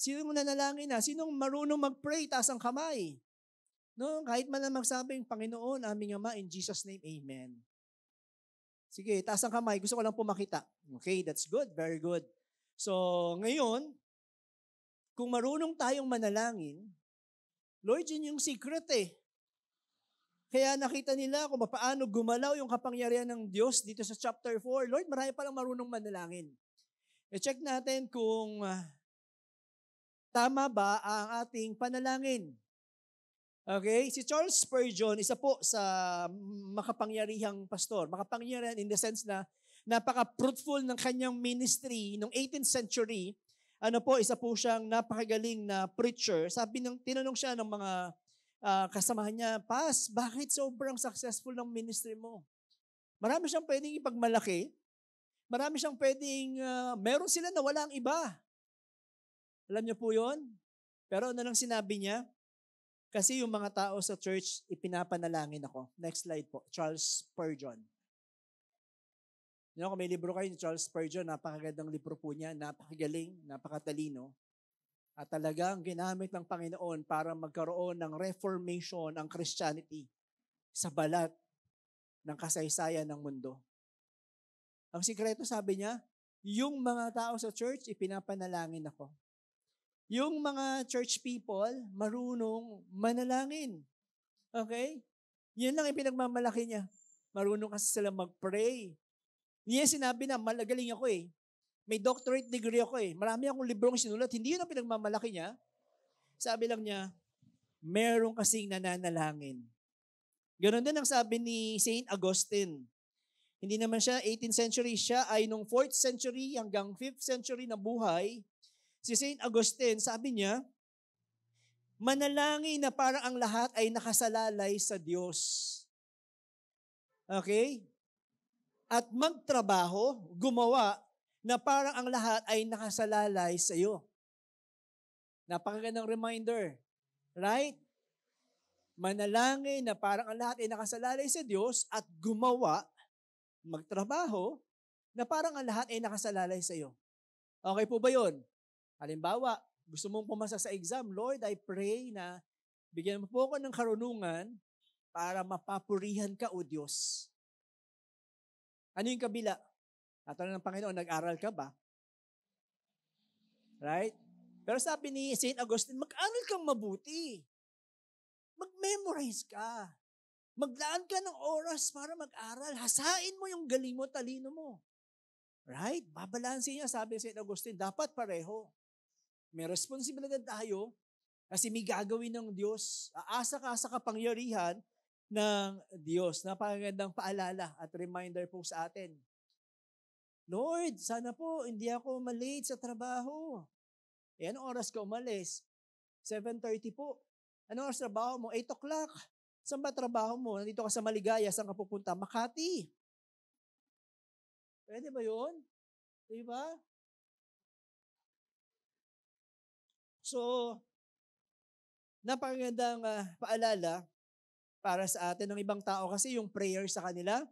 Sinong nanalangin na? Sinong marunong mag-pray, taas ang kamay? No, kahit man lang magsabing, Panginoon, aming Ama, in Jesus' name, Amen. Sige, taas ang kamay. Gusto ko lang pumakita. Okay, that's good. Very good. So, ngayon, kung marunong tayong manalangin, Lord, yun yung secret eh. Kaya nakita nila kung paano gumalaw yung kapangyarihan ng Diyos dito sa chapter 4. Lord, marami palang marunong manalangin. I-check natin kung tama ba ang ating panalangin. Okay? Si Charles Spurgeon, isa po sa makapangyarihang pastor. Makapangyarihan in the sense na napaka-fruitful ng kanyang ministry noong 18th century. Isa po siyang napakagaling na preacher. Tinanong siya ng mga kasamahan niya, Pas, bakit sobrang successful ng ministry mo? Marami siyang pwedeng ipagmalaki. Marami siyang pwedeng, meron sila na walang iba. Alam niyo po yun? Pero ano lang sinabi niya? Kasi yung mga tao sa church, ipinapanalangin ako. Next slide po, Charles Spurgeon. Kung may libro kayo ni Charles Spurgeon, napakagandang libro po niya, napakagaling, napakatalino. At talagang ginamit ng Panginoon para magkaroon ng reformation ang Christianity sa balat ng kasaysayan ng mundo. Ang sikreto, sabi niya, yung mga tao sa church, ipinapanalangin ako. Yung mga church people, marunong manalangin. Okay? Yan lang yung pinagmamalaki niya. Marunong kasi sila mag-pray. Niya sinabi na, malagaling ako eh. May doctorate degree ako eh. Marami akong librong sinulat. Hindi yun ang pinagmamalaki niya. Sabi lang niya, meron kasing nananalangin. Ganon din ang sabi ni St. Augustine. Hindi naman siya 18th century, siya ay nung 4th century hanggang 5th century na buhay. Si St. Augustine, sabi niya, manalangin na parang ang lahat ay nakasalalay sa Diyos. Okay? At magtrabaho, gumawa, na parang ang lahat ay nakasalalay sa iyo. Napakagandang reminder. Right? Manalangin na parang ang lahat ay nakasalalay sa Diyos at gumawa, magtrabaho, na parang ang lahat ay nakasalalay sa iyo. Okay po ba yun? Halimbawa, gusto mong pumasa sa exam, Lord, I pray na bigyan mo po ako ng karunungan para mapapurihan ka, O Diyos. Ano yung kabila? Tatanong ng Panginoon, nag-aral ka ba? Right? Pero sabi ni St. Augustine, mag-aral kang mabuti. Mag-memorize ka. Maglaan ka ng oras para mag-aral. Hasain mo yung galing mo, talino mo. Right? Babalansin niya, sabi ni St. Augustine, dapat pareho. May responsibilidad tayo kasi may gagawin ng Diyos. Aasa ka sa kapangyarihan ng Diyos. Napakagandang paalala at reminder po sa atin. Lord, sana po hindi ako malate sa trabaho. Anong oras ka umalis? 7:30 po. Anong oras trabaho mo? 8 o'clock. Saan ba trabaho mo? Nandito ka sa Maligaya. Saan ka pupunta? Makati. Pwede ba yun? Diba? So, napakagandang paalala para sa atin ng ibang tao kasi yung prayer sa kanila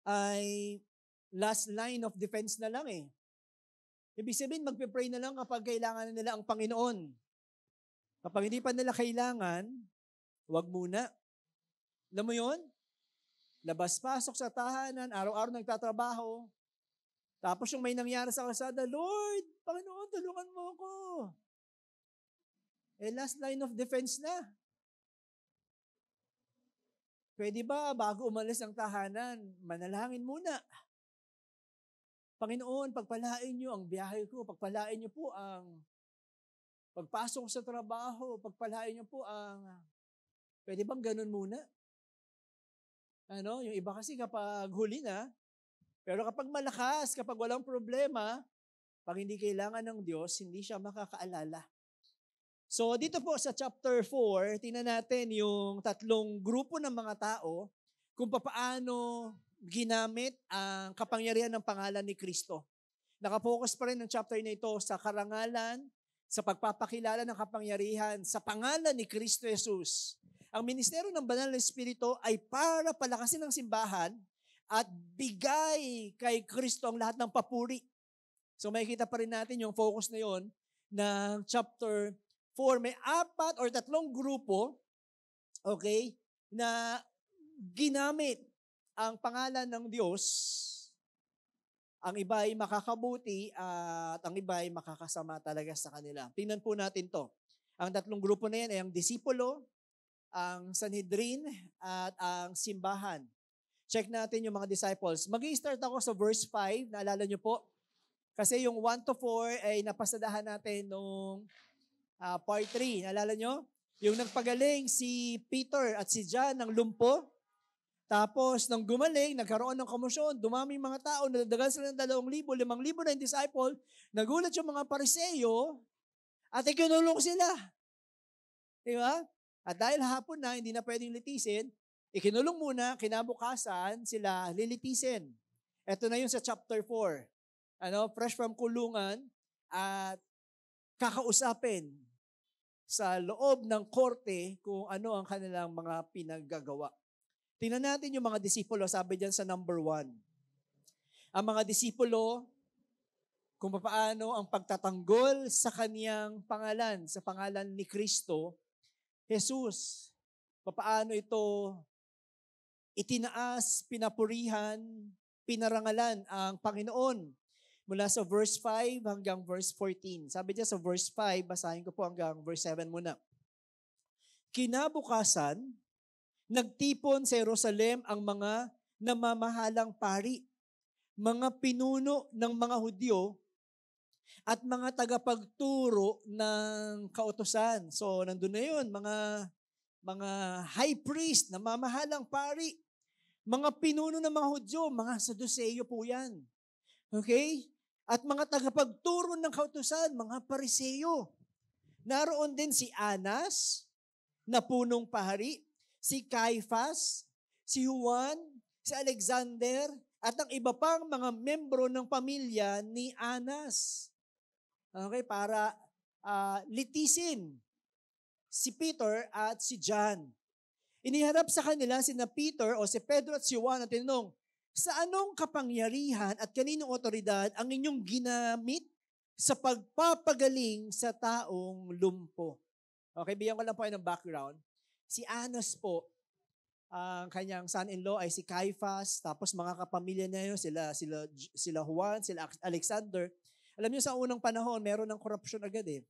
ay last line of defense na lang eh. Ibig sabihin, magpe-pray na lang kapag kailangan na nila ang Panginoon. Kapag hindi pa nila kailangan, huwag muna. Alam mo yun? Labas-pasok sa tahanan, araw-araw nagtatrabaho. Tapos yung may nangyari sa kalsada, Lord, Panginoon, tulungan mo ako. Last line of defense na. Pwede ba, bago umalis ang tahanan, manalangin muna. Panginoon, pagpalain niyo ang biyahe ko, pagpalain niyo po ang pagpasok sa trabaho, pagpalain niyo po ang, pwede bang ganun muna? Yung iba kasi kapag huli na, pero kapag malakas, kapag walang problema, pag hindi kailangan ng Diyos, hindi siya makakaalala. So dito po sa chapter 4, tingnan natin yung tatlong grupo ng mga tao kung paano ginamit ang kapangyarihan ng pangalan ni Kristo. Nakapokus pa rin ang chapter na ito sa karangalan, sa pagpapakilala ng kapangyarihan sa pangalan ni Kristo Jesus. Ang ministeryo ng Banal na Espiritu ay para palakasin ng simbahan at bigay kay Kristo ang lahat ng papuri. So makikita pa rin natin yung focus na yon ng chapter 4. May 4 or 3 grupo, okay, na ginamit ang pangalan ng Diyos. Ang iba ay makakabuti at ang iba ay makakasama talaga sa kanila. Tingnan po natin to. Ang 3 grupo na yan ay ang disipulo, ang Sanhedrin, at ang simbahan. Check natin yung mga disciples. Mag-i-start ako sa verse 5. Naalala nyo po? Kasi yung 1 to 4 ay napasadahan natin nung part 3. Naalala nyo? Yung nagpagaling si Peter at si John ng lumpo. Tapos, nang gumaling, nagkaroon ng komosyon, dumaming mga tao, nadagdagan sila ng 2,000, 5,000 na yung disciple, nagulat yung mga Pariseyo, at ikinulong sila. Diba? At dahil hapon na, hindi na pwedeng litisin, ikinulong muna, kinabukasan, sila lilitisin. Ito na yun sa chapter 4. Fresh from kulungan, at kakausapin sa loob ng korte kung ano ang kanilang mga pinaggagawa. Tingnan natin yung mga disipulo, sabi diyan sa number 1. Ang mga disipulo, kung paano ang pagtatanggol sa kaniyang pangalan, sa pangalan ni Kristo, Jesus. Paano ito itinaas, pinapurihan, pinarangalan ang Panginoon. Mula sa verse 5 hanggang verse 14. Sabi diyan sa verse 5, basahin ko po hanggang verse 7 muna. Kinabukasan, nagtipon sa Jerusalem ang mga namamahalang pari, mga pinuno ng mga Hudyo, at mga tagapagturo ng kautusan. So, nandun na yun, mga high priest, namamahalang pari, mga pinuno ng mga Hudyo, mga Saduceo po yan. Okay? At mga tagapagturo ng kautusan, mga Pariseo. Naroon din si Anas, na punong pahari, si Caiphas, si Juan, si Alexander, at ang iba pang mga membro ng pamilya ni Anas. Okay, para litisin si Peter at si John. Iniharap sa kanila sina Peter o si Pedro at si Juan at tinanong, sa anong kapangyarihan at kaninong otoridad ang inyong ginamit sa pagpapagaling sa taong lumpo? Okay, bigyan ko lang po kayo ng background. Si Anas po, ang kanyang son-in-law ay si Caiphas, tapos mga kapamilya niya yun, sila Juan, sila Alexander. Alam niyo sa unang panahon, meron ng korupsyon agad eh.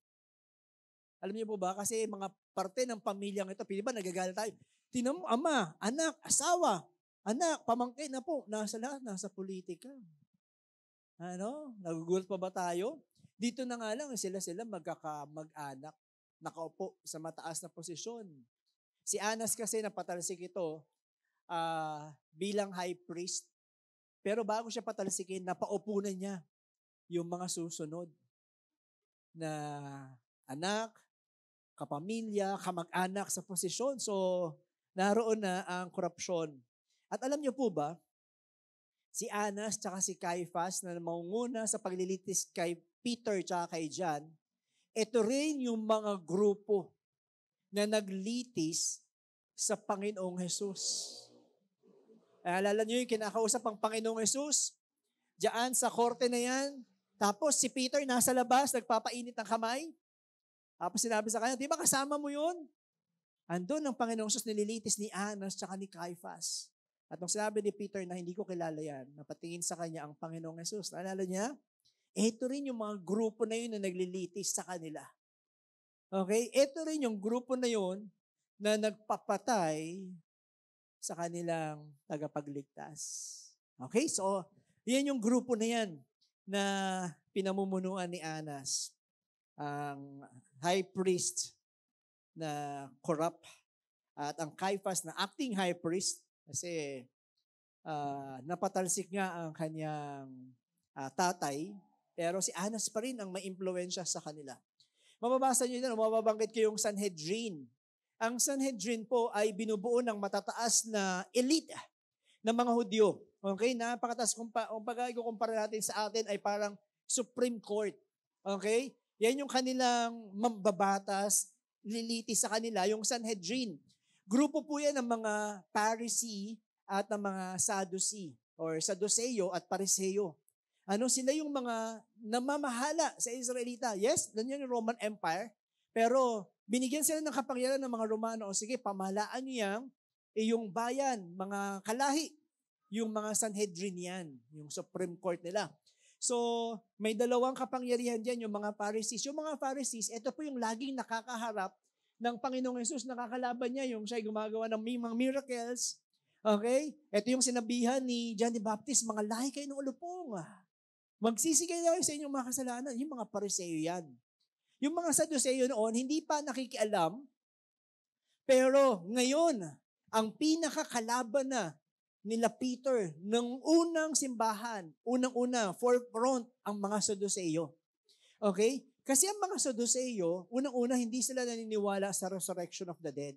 Alam niyo po ba? Kasi mga parte ng pamilyang ito, pili ba nagagalit tayo? Tinan mo, ama, anak, asawa, anak, pamangkin na po, nasa lahat, nasa politika. Nagugulat pa ba tayo? Dito na nga lang, sila mag-anak, nakaupo sa mataas na posisyon. Si Anas kasi napatalsik ito bilang high priest. Pero bago siya patalsikin, napaupo na niya yung mga susunod na anak, kapamilya, kamag-anak sa posisyon. So, naroon na ang korupsyon. At alam niyo po ba, si Anas tsaka si Caiphas na mangunguna sa paglilitis kay Peter tsaka kay John, ito rin yung mga grupo na naglitis sa Panginoong Jesus. Alala niyo yung kinakausap ang Panginoong Jesus? Diyan sa korte na yan. Tapos si Peter nasa labas, nagpapainit ng kamay. Tapos sinabi sa kanya, di ba kasama mo yun? Andun ang Panginoong Jesus nililitis ni Anas tsaka ni Caiphas. At nung sinabi ni Peter na hindi ko kilala yan, napatingin sa kanya ang Panginoong Jesus. Naalala niya? Ito rin yung mga grupo na yun na naglilitis sa kanila. Okay? Ito rin yung grupo na yun na nagpapatay sa kanilang tagapagligtas. Okay? So, yan yung grupo na yan na pinamumunuan ni Anas. Ang high priest na corrupt at ang Caiphas na acting high priest kasi napatalsik nga ang kanyang tatay, pero si Anas pa rin ang may impluwensya sa kanila. Mababasa nyo yan, mababanggit ko yung Sanhedrin. Ang Sanhedrin po ay binubuo ng matataas na elite ng mga Hudyo. Okay? Napakataas. Kung ikukumpara natin sa atin ay parang Supreme Court. Okay? Yan yung kanilang mambabatas, lilitis sa kanila, yung Sanhedrin. Grupo po yan ng mga Pharisee at ng mga Sadducee or Saduceo at Pariseo. Sila yung mga namamahala sa Israelita. Yes, nandiyan yung Roman Empire, pero binigyan sila ng kapangyarihan ng mga Romano. O sige, pamahalaan niyo yan, yung bayan, mga kalahi, yung mga Sanhedrin yan, yung Supreme Court nila. So, may dalawang kapangyarihan dyan, yung mga Pharisees. Yung mga Pharisees, ito po yung laging nakakaharap ng Panginoong Hesus, nakakalaban niya, yung siya gumagawa ng mga miracles. Okay? Ito yung sinabihan ni John the Baptist, mga lahi kayo ng ulupong. Magsisigay na kayo sa inyong mga kasalanan. Yung mga Pariseo yan. Yung mga Saduseo noon, hindi pa nakikialam, pero ngayon, ang pinakakalaban na nila Peter ng unang simbahan, unang-una, forefront, ang mga Saduseo. Okay? Kasi ang mga Saduseo, unang-una, hindi sila naniniwala sa resurrection of the dead.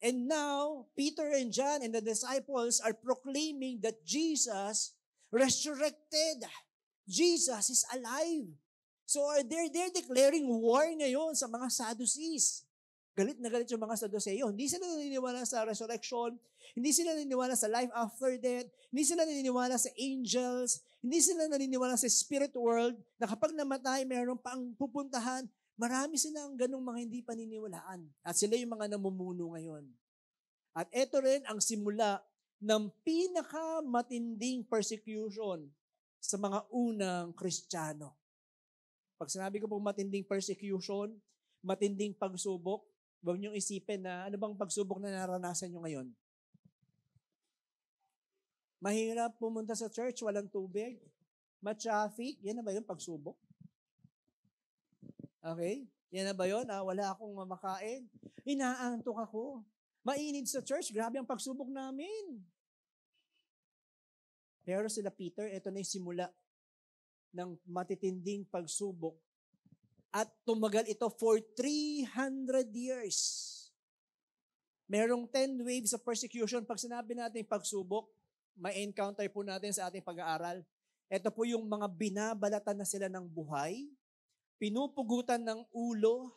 And now, Peter and John and the disciples are proclaiming that Jesus resurrected. Jesus is alive. So they're declaring war ngayon sa mga Sadducees. Galit na galit yung mga Sadduceo. Hindi sila naniniwala sa resurrection. Hindi sila naniniwala sa life after death. Hindi sila naniniwala sa angels. Hindi sila naniniwala sa spirit world na kapag namatay, mayroon pang pupuntahan. Marami silang ganung mga hindi paniniwalaan. At sila yung mga namumuno ngayon. At ito rin ang simula ng pinakamatinding persecution sa mga unang Kristiyano. Pag sinabi ko pong matinding persecution, matinding pagsubok, huwag niyong isipin na ano bang pagsubok na naranasan niyo ngayon. Mahirap pumunta sa church, walang tubig, ma-traffic, yan na ba yun, pagsubok? Okay? Yan na ba yun? Wala akong makain. Inaantok ako. Mainit sa church, grabe ang pagsubok namin. Pero sila Peter, ito na yung simula ng matitinding pagsubok. At tumagal ito for 300 years. Merong 10 waves of persecution. Pag sinabi natin pagsubok, may encounter po natin sa ating pag-aaral. Ito po yung mga binabalatan na sila ng buhay, pinupugutan ng ulo,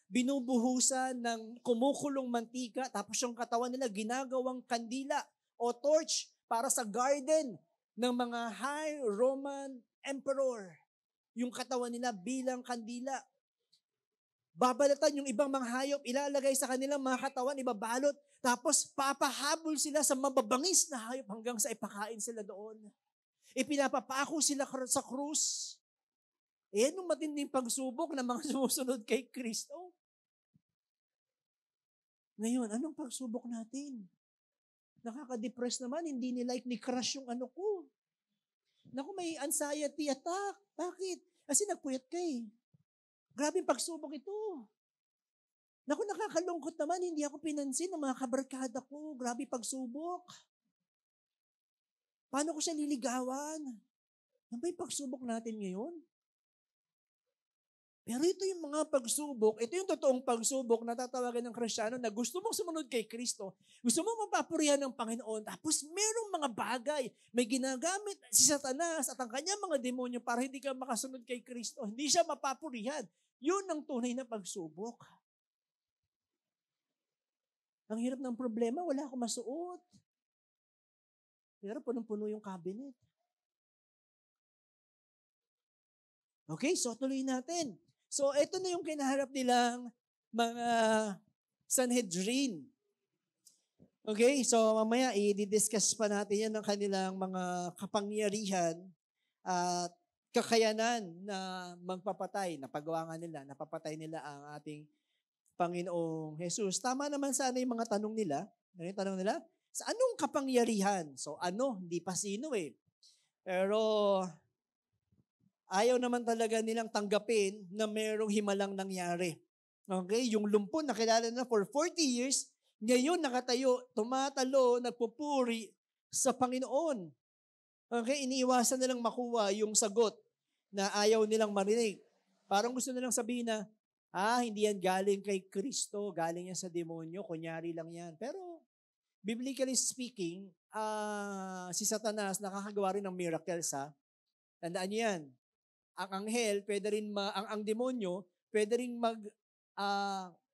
binubuhusan ng kumukulong mantika, tapos yung katawan nila ginagawang kandila o torch para sa garden ng mga high Roman emperor. Yung katawan nila bilang kandila. Babalatan yung ibang mga hayop, ilalagay sa kanilang mga katawan, ibabalot, tapos papahabol sila sa mababangis na hayop hanggang sa ipakain sila doon. Ipinapapako sila sa krus. Yan yung matinding pagsubok ng mga sumusunod kay Kristo. Ngayon, anong pagsubok natin? Nakaka-depress naman, hindi ni crush yung ano ko. Naku, may anxiety attack. Bakit? Kasi nagpuyat ka eh. Grabe pagsubok ito. Naku, nakakalungkot naman, hindi ako pinansin ng mga kabarkada ko. Grabe pagsubok. Paano ko siya liligawan? Yan ba yung pagsubok natin ngayon? Pero ito yung mga pagsubok, ito yung totoong pagsubok na tatawagin ng Kristiyano na gusto mong sumunod kay Kristo, gusto mong mapapurihan ng Panginoon, tapos merong mga bagay, may ginagamit si Satanas at ang kanyang mga demonyo para hindi ka makasunod kay Kristo, hindi siya mapapurihan. Yun ang tunay na pagsubok. Ang hirap ng problema, wala akong masuot. Pero punong-puno yung cabinet. Okay, so tuloy natin. So, ito na yung kinaharap nilang mga Sanhedrin. Okay, so mamaya i-discuss pa natin yan ng kanilang mga kapangyarihan at kakayanan na magpapatay. Napagawa nga nila, napapatay nila ang ating Panginoong Jesus. Tama naman sana yung mga tanong nila. Ano yung tanong nila? Sa anong kapangyarihan? So ano, hindi pa sino eh. Pero ayaw naman talaga nilang tanggapin na merong himalang nangyari. Okay? Yung lumpon, nakilala na for 40 years, ngayon nakatayo, tumatalo, nagpupuri sa Panginoon. Okay? Iniiwasan nilang makuha yung sagot na ayaw nilang marinig. Parang gusto nilang sabihin na, hindi yan galing kay Kristo, galing yan sa demonyo, kunyari lang yan. Pero, biblically speaking, si Satanas nakakagawa rin ng miracles ha. Tandaan niyo yan. Ang anghel, pwede rin ang demonyo, pwede rin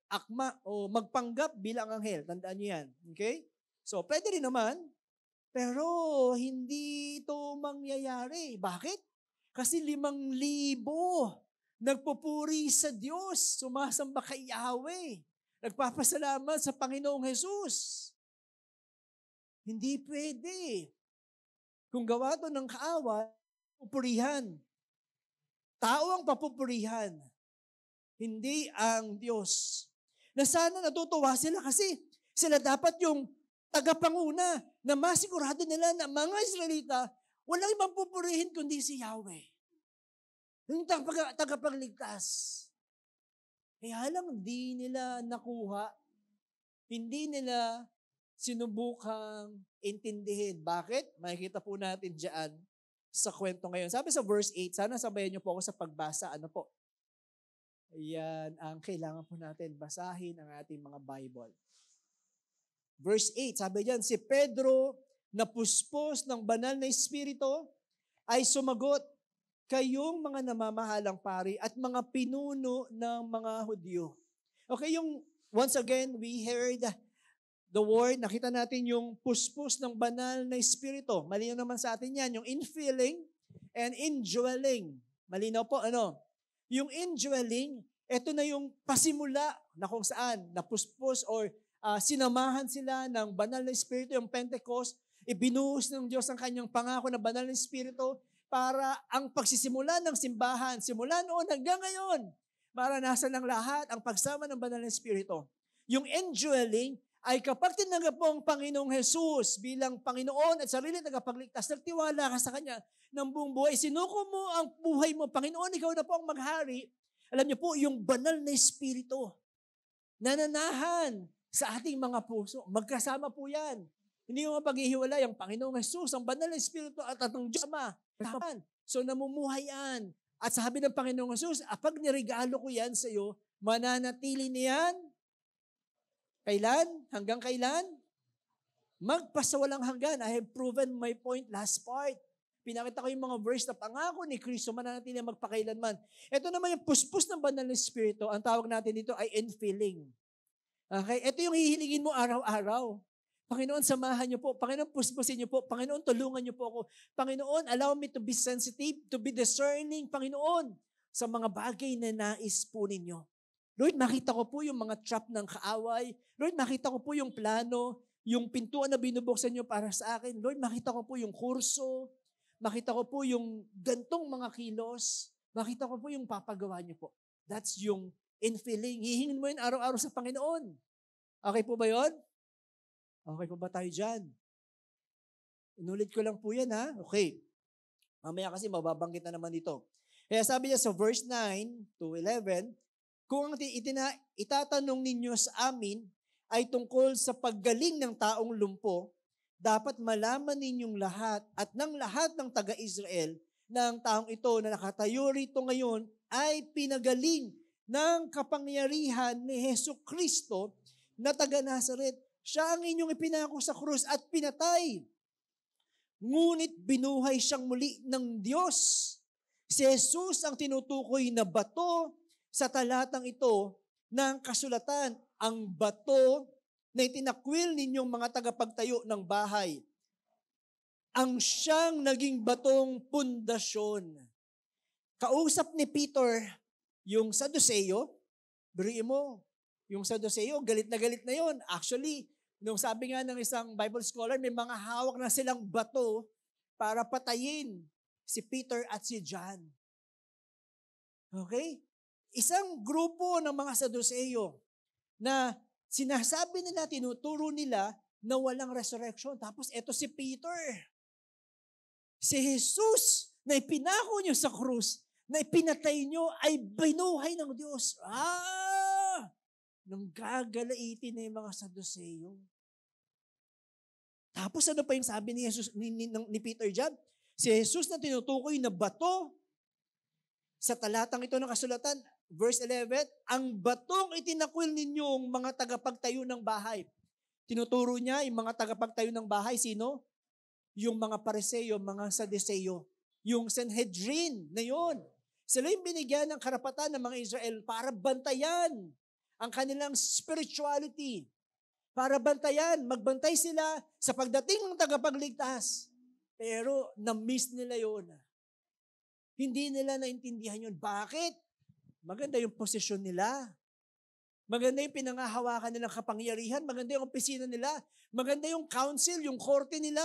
akma o magpanggap bilang anghel. Tandaan niyo yan. Okay? So, pwede rin naman, Pero hindi ito mangyayari. Bakit? Kasi 5,000 nagpupuri sa Diyos, sumasamba kay Yahweh, nagpapasalamat sa Panginoong Jesus. Hindi pwede. Kung gawa to ng kaaway, pupurihan. Tao ang papupurihan, hindi ang Diyos. Na sana natutuwa sila kasi sila dapat yung tagapanguna na masigurado nila na mga Israelita, walang ibang pupurihin kundi si Yahweh. Yung tagapagligtas. Kaya lang, hindi nila nakuha, hindi nila sinubukang intindihin. Bakit? Makikita po natin dyan sa kwento ngayon. Sabi sa verse 8, sana sabayan niyo po ako sa pagbasa. Ano po? Ayan ang kailangan po natin basahin ang ating mga Bible. Verse 8, sabi diyan, si Pedro na puspos ng banal na Espiritu ay sumagot, kayong mga namamahalang pari at mga pinuno ng mga Hudyo. Okay, once again, we heard the word, nakita natin yung puspos ng banal na Espiritu. Malinaw naman sa atin yan, yung infilling and indwelling. Malinaw po, Yung indwelling, ito na yung pasimula na kung saan, napuspos or sinamahan sila ng banal na Espiritu, yung Pentecost, ibinuhos ng Diyos ang kanyang pangako na banal na Espiritu para ang pagsisimula ng simbahan, simula noon hanggang ngayon, maranasan ng lahat ang pagsama ng banal na Espiritu. Yung indwelling ay kapag tinanggap mo ang Panginoong Jesus bilang Panginoon at sarili tagapagligtas, nagtiwala ka sa Kanya ng buong buhay, sinuko mo ang buhay mo, Panginoon, ikaw na po ang maghari. Alam niyo po, yung banal na Espiritu, nananahan sa ating mga puso. Magkasama po yan. Hindi mo mapaghihiwalay ang Panginoong Jesus, ang banal na Espiritu at ang Diyos Ama. So namumuhay yan. At sabi ng Panginoong Jesus, apag niregalo ko yan sa iyo, mananatili niyan. Kailan? Hanggang kailan? Magpasawalang hanggan. I have proven my point last part. Pinakita ko yung mga verse na pangako ni Kristo, mananatili magpakailanman. Ito naman yung puspos ng banal na Espiritu. Ang tawag natin dito ay infilling. Okay? Ito yung hihilingin mo araw-araw. Panginoon, samahan niyo po. Panginoon, puspusin niyo po. Panginoon, tulungan niyo po ako. Panginoon, allow me to be sensitive, to be discerning, Panginoon, sa mga bagay na nais po ninyo. Lord, makita ko po yung mga trap ng kaaway. Lord, makita ko po yung plano, yung pintuan na binubuksan niyo para sa akin. Lord, makita ko po yung kurso. Makita ko po yung gantong mga kilos. Makita ko po yung papagawa niyo po. That's yung infilling. Hihingin mo yun araw-araw sa Panginoon. Okay po ba yun? Okay po ba tayo dyan? Inulit ko lang po yan, ha? Okay. Mamaya kasi mababanggit na naman dito. Kaya sabi niya sa verse 9 to 11, kung ang itatanong ninyo sa amin ay tungkol sa paggaling ng taong lumpo, dapat malaman ninyong lahat at ng lahat ng taga-Israel na ang taong ito na nakatayo rito ngayon ay pinagaling ng kapangyarihan ni Hesus Kristo na taga-Nazaret. Siya ang inyong ipinako sa krus at pinatay. Ngunit binuhay siyang muli ng Diyos. Si Jesus ang tinutukoy na bato sa talatang ito ng kasulatan. Ang bato na itinakwil ninyong mga tagapagtayo ng bahay. Ang siyang naging batong pundasyon. Kausap ni Peter yung Saduseo. Biriin mo, yung Saduseo, galit na yon. Actually, nung sabi nga ng isang Bible scholar, may mga hawak na silang bato para patayin si Peter at si John. Okay? Isang grupo ng mga Saduseo na sinasabi nila, tinuturo nila na walang resurrection. Tapos eto si Peter. Si Jesus na ipinako nyo sa krus, na ipinatay nyo, ay binuhay ng Diyos. Nang gagalaitin na yung mga Saduseo. Tapos ano pa yung sabi ni Jesus, ni Peter dyan? Si Jesus na tinutukoy na bato, sa talatang ito ng kasulatan, verse 11, ang batong itinakwil ninyong mga tagapagtayo ng bahay. Tinuturo niya yung mga tagapagtayo ng bahay, sino? Yung mga Pariseo, mga Saduseo. Yung Sanhedrin na yun. Sila yung binigyan ng karapatan ng mga Israel para bantayan ang kanilang spirituality. para bantayan, magbantay sila sa pagdating ng tagapagligtas. Pero na-miss nila yun. Hindi nila naintindihan yun. Bakit? Maganda yung posisyon nila. Maganda yung pinangahawakan nilang kapangyarihan. Maganda yung opisina nila. Maganda yung council, yung korte nila.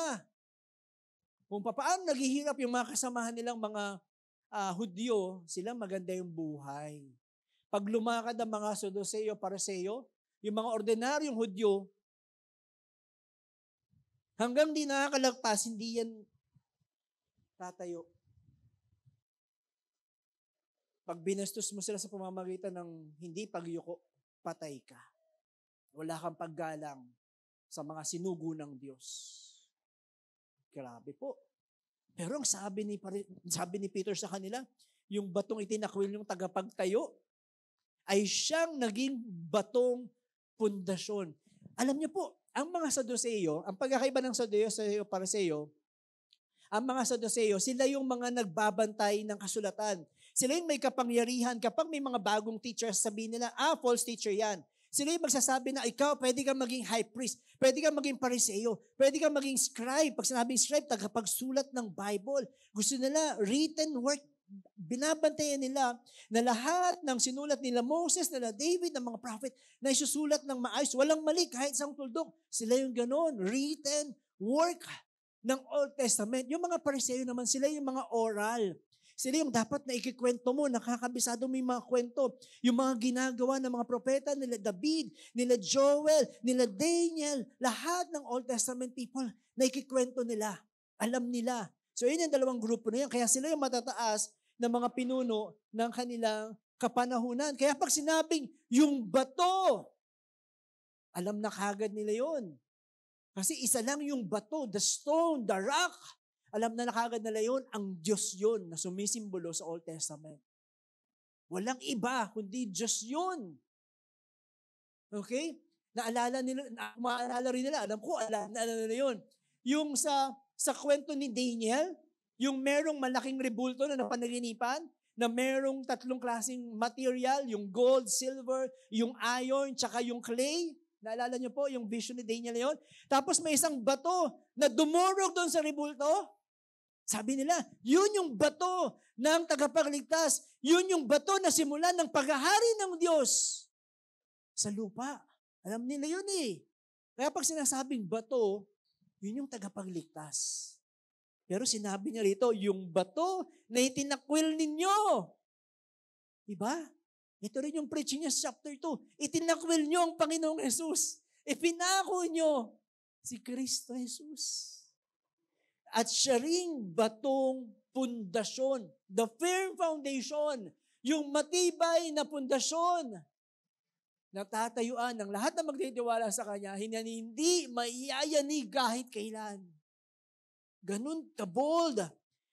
Kung paano naghihirap yung mga kasamahan nilang mga Hudyo, sila maganda yung buhay. Pag lumakad ang mga Saduceo, Pariseo, yung mga ordinaryong Hudyo, hanggang di nakakalagpas, hindi yan tatayo. Pag binastos mo sila sa pamamagitan ng hindi pagyuko, patay ka. Wala kang paggalang sa mga sinugo ng Diyos. Grabe po. Pero ang sabi ni Peter sa kanila, yung batong itinakwil yung tagapagtayo, ay siyang naging batong pundasyon. Alam niyo po, ang mga Saduceo, ang pagkakaiba ng Saduceo, Pariseo, ang mga Saduceo, sila yung mga nagbabantay ng kasulatan. Sila yung may kapangyarihan. Kapag may mga bagong teachers, sabihin nila, false teacher yan. Sila yung magsasabi na, ikaw, pwede kang maging high priest, pwede kang maging Pariseo, pwede kang maging scribe. Pag sinabing scribe, tagapagsulat ng Bible. Gusto nila, written work. Binabantayan nila na lahat ng sinulat nila Moses, nila David, ng mga prophet, na isusulat ng maayos. Walang mali, kahit isang tuldok. Sila yung ganon, written work ng Old Testament. Yung mga Pariseo naman, sila yung mga oral. Sila yung dapat na ikikwento mo, nakakabisado mo yung mga kwento. Yung mga ginagawa ng mga propeta, nila David, nila Joel, nila Daniel, lahat ng Old Testament people na ikikwento nila. Alam nila. So yun yung dalawang grupo na yan. Kaya sila yung matataas na mga pinuno ng kanilang kapanahunan. Kaya pag sinabing yung bato, alam na kagad nila yon. Kasi isa lang yung bato, the stone, the rock. Alam na kagad nila yon, ang Diyos yon na sumisimbolo sa Old Testament. Walang iba, kundi Diyos yon. Okay? Naalala rin nila, alam ko, naalala nila yon. Yung sa kwento ni Daniel, yung merong malaking rebulto na napanaginipan, na merong tatlong klaseng material, yung gold, silver, yung iron, tsaka yung clay. Naalala niyo po yung vision ni Daniel na yun? Tapos may isang bato na dumurog doon sa rebulto. Sabi nila, yun yung bato ng tagapagligtas. Yun yung bato na simulan ng paghahari ng Diyos sa lupa. Alam nila yun eh. Kaya pag sinasabing bato, yun yung tagapagligtas. Pero sinabi niya rito, yung bato na itinakwil ninyo. Diba? Ito rin yung preaching niya sa chapter 2. Itinakwil nyo ang Panginoong Jesus. Ipinako nyo si Kristo Jesus. At siya ring batong pundasyon. The firm foundation. Yung matibay na pundasyon. Natatayuan ng lahat na magtitiwala sa Kanya, hindi maiyayanig kahit kailan. Ganun ka-bold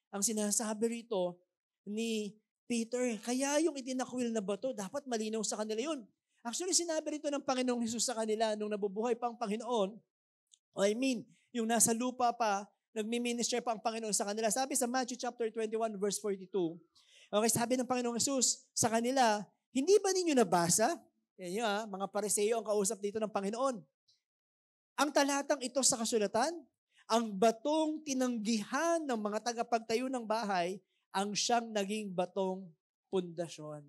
ang sinasabi rito ni Peter. Kaya yung itinakwil na bato, dapat malinaw sa kanila yun. Actually, sinabi rito ng Panginoong Hesus sa kanila nung nabubuhay pa ang Panginoon, yung nasa lupa pa, nagmi-minister pa ang Panginoon sa kanila. Sabi sa Matthew chapter 21, verse 42, okay, sabi ng Panginoong Hesus sa kanila, hindi ba ninyo nabasa? Yan yun, mga Pariseo ang kausap dito ng Panginoon. Ang talatang ito sa kasulatan, ang batong tinanggihan ng mga tagapagtayo ng bahay, ang siyang naging batong pundasyon.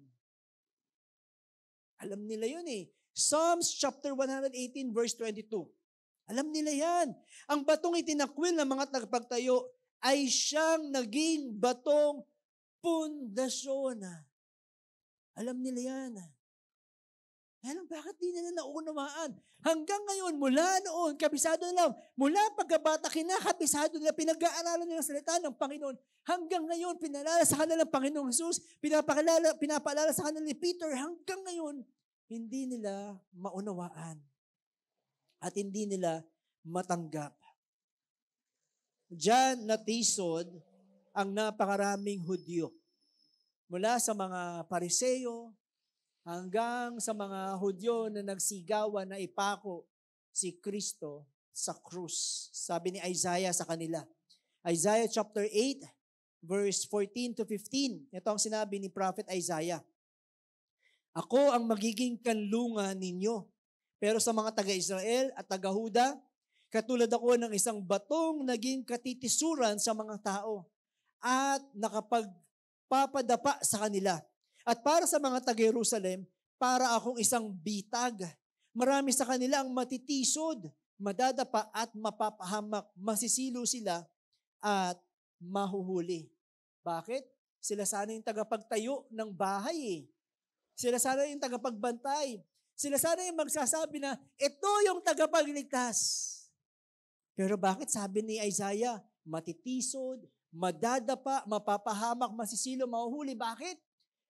Alam nila yun eh. Psalms chapter 118 verse 22. Alam nila yan. Ang batong itinakwil ng mga tagapagtayo ay siyang naging batong pundasyon. Alam nila yan. Bakit di nila naunawaan? Hanggang ngayon, mula noon, kabisado na lang, mula pagkabata, kinakabisado nila, pinag-aaralan nila salita ng Panginoon. Hanggang ngayon, pinalala sa kanila ng Panginoong Jesus, pinapaalala sa kanila ni Peter, hanggang ngayon, hindi nila maunawaan. At hindi nila matanggap. Diyan natisod ang napakaraming Hudyo. Mula sa mga Pariseo, hanggang sa mga Hudyo na nagsigawan na ipako si Kristo sa krus. Sabi ni Isaiah sa kanila. Isaiah chapter 8, verse 14 to 15. Ito ang sinabi ni Prophet Isaiah. Ako ang magiging kanlungan ninyo. Pero sa mga taga-Israel at taga-Huda, katulad ako ng isang batong naging katitisuran sa mga tao at nakapagpapadapa sa kanila. At para sa mga taga-Jerusalem, para akong isang bitag. Marami sa kanila ang matitisod, madadapa at mapapahamak. Masisilo sila at mahuhuli. Bakit? Sila sana yung tagapagtayo ng bahay eh. Sila sana yung tagapagbantay. Sila sana yung magsasabi na, ito yung tagapagligtas. Pero bakit sabi ni Isaiah, matitisod, madadapa, mapapahamak, masisilo, mahuhuli. Bakit?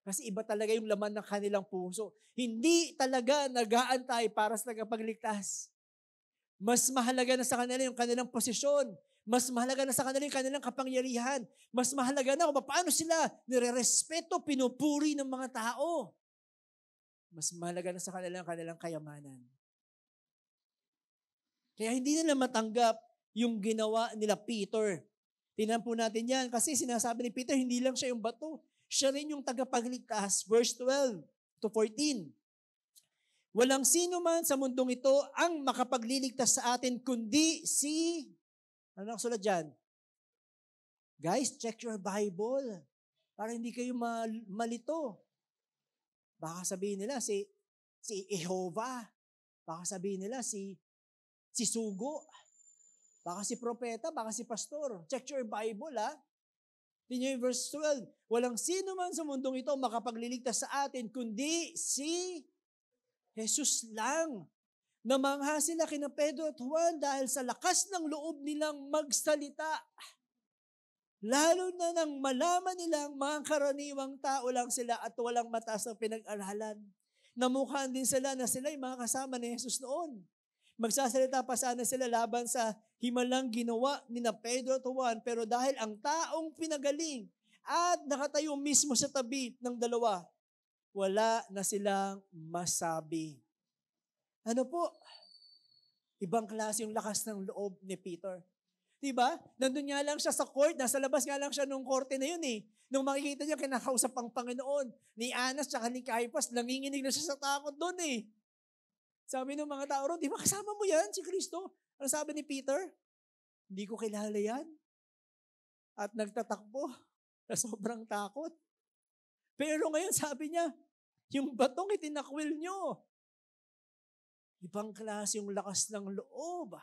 Kasi iba talaga yung laman ng kanilang puso. Hindi talaga nag-aantay para sa tagapagligtas. Mas mahalaga na sa kanila yung kanilang posisyon. Mas mahalaga na sa kanila yung kanilang kapangyarihan. Mas mahalaga na kung paano sila nire-respeto, pinupuri ng mga tao. Mas mahalaga na sa kanila yung kanilang kayamanan. Kaya hindi nila matanggap yung ginawa nila Peter. Tingnan po natin yan kasi sinasabi ni Peter, hindi lang siya yung bato. Siya rin yung tagapagligtas. Verse 12 to 14. Walang sino man sa mundong ito ang makapagliligtas sa atin kundi si... Ano nakasulat dyan? Guys, check your Bible para hindi kayo malito. Baka sabihin nila si Jehovah. Baka sabihin nila si Sugo. Baka si propeta, baka si pastor. Check your Bible, ha? Tingnan yung verse 12. Walang sino man sa mundong ito makapagliligtas sa atin, kundi si Jesus lang. Namangha sila kina Pedro at Juan dahil sa lakas ng loob nilang magsalita. Lalo na nang malaman nilang mga karaniwang tao lang sila at walang mataas na pinag-aralan. Namukhaan din sila na sila yung mga kasama ni Jesus noon. Magsasalita pa sana sila laban sa himalang ginawa ni na Pedro at Juan, pero dahil ang taong pinagaling at nakatayo mismo sa tabi ng dalawa, wala na silang masabi. Ano po? Ibang klase yung lakas ng loob ni Peter. Diba? Nandun nga lang siya sa court, nasa labas nga lang siya nung korte na yun eh. Nung makikita niya kinakausap ang Panginoon, ni Anas at ni Caiaphas, nanginginig na siya sa takot doon eh. Sabi ng mga tao ron, di ba kasama mo yan, si Kristo? Ano sabi ni Peter? Hindi ko kilala yan. At nagtatakbo na sobrang takot. Pero ngayon sabi niya, yung batong itinakwil nyo. Ibang klase yung lakas ng loob.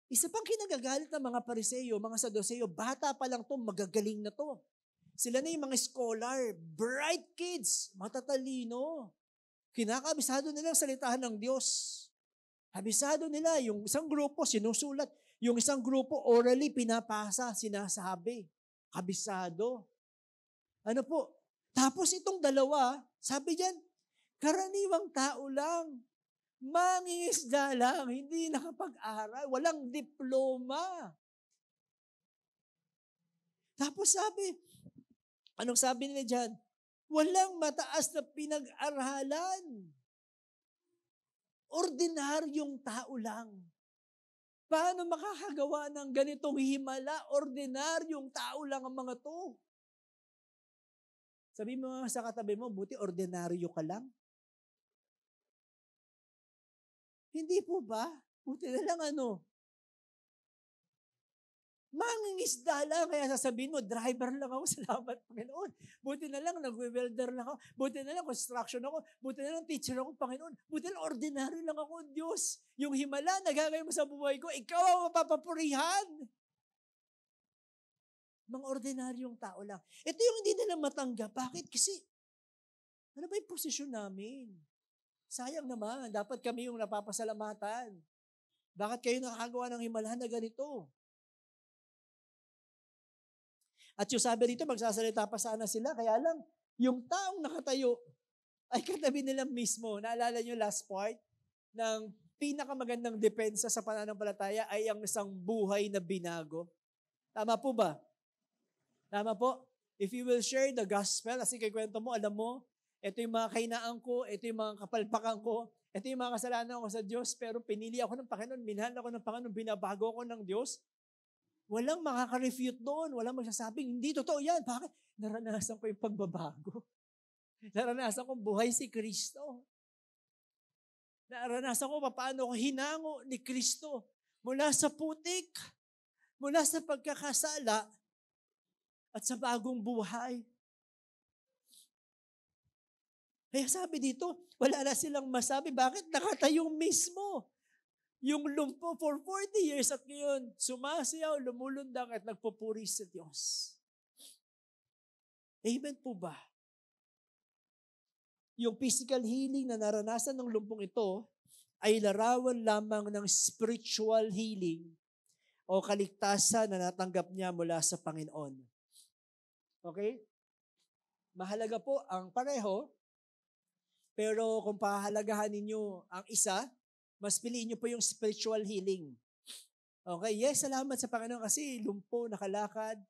Isa pang kinagagalit ng mga Pariseo, mga Saduceo, bata pa lang to, magagaling na to. Sila na yung mga scholar, bright kids, matatalino. Kinakabisado nila ang salitahan ng Diyos. Abisado nila, yung isang grupo sinusulat, yung isang grupo orally pinapasa, sinasabi. Kabisado. Ano po? Tapos itong dalawa, sabi diyan, karaniwang tao lang. Mangingisda lang, hindi nakapag-aral, walang diploma. Tapos sabi, anong sabi nila diyan? Walang mataas na pinag-aralan. Ordinaryong tao lang. Paano makakagawa ng ganitong himala? Ordinaryong tao lang ang mga to. Sabi mo sa katabi mo, buti ordinaryo ka lang. Hindi po ba? Buti na lang mangingisda lang, kaya sasabihin mo, driver lang ako, salamat Panginoon. Buti na lang, nag-welder lang ako. Buti na lang, construction ako. Buti na lang, teacher ako, Panginoon. Buti na lang, ordinary lang ako, Diyos. Yung himala na gagawin mo sa buhay ko, ikaw ang mapapapurihan. Mga ordinaryong tao lang. Ito yung hindi nila matanggap. Bakit? Kasi, ano ba yung posisyon namin? Sayang naman, dapat kami yung napapasalamatan. Bakit kayo nakakagawa ng himala na ganito? At yung sabi rito, magsasalita pa sana sila, kaya lang, yung taong nakatayo, ay katabi nila mismo. Naalala nyo last part, ng pinakamagandang depensa sa pananampalataya ay ang isang buhay na binago. Tama po ba? Tama po? If you will share the gospel, kasi kikwento mo, alam mo, ito yung mga kainaan ko, ito yung mga kapalpakan ko, ito yung mga kasalanan ko sa Diyos, pero pinili ako ng Panginoon, minahal ako ng Panginoon, binabago ako ng Diyos. Walang makaka-refute doon. Walang magsasabing, hindi totoo yan. Bakit? Naranasan ko yung pagbabago. Naranasan ko buhay si Kristo. Naranasan ko paano ako hinango ni Kristo mula sa putik, mula sa pagkakasala, at sa bagong buhay. Kaya sabi dito, wala na silang masabi. Bakit? Nakatayo mismo. Yung lumpo for 40 years at ngayon, sumasayaw, lumulundag at nagpupuri sa Diyos. Amen po ba? Yung physical healing na naranasan ng lumpong ito ay larawan lamang ng spiritual healing o kaligtasan na natanggap niya mula sa Panginoon. Okay? Mahalaga po ang pareho, pero kung pahalagahan ninyo ang isa, mas piliin nyo po yung spiritual healing. Okay, yes, salamat sa Panginoon kasi lumpo, nakalakad,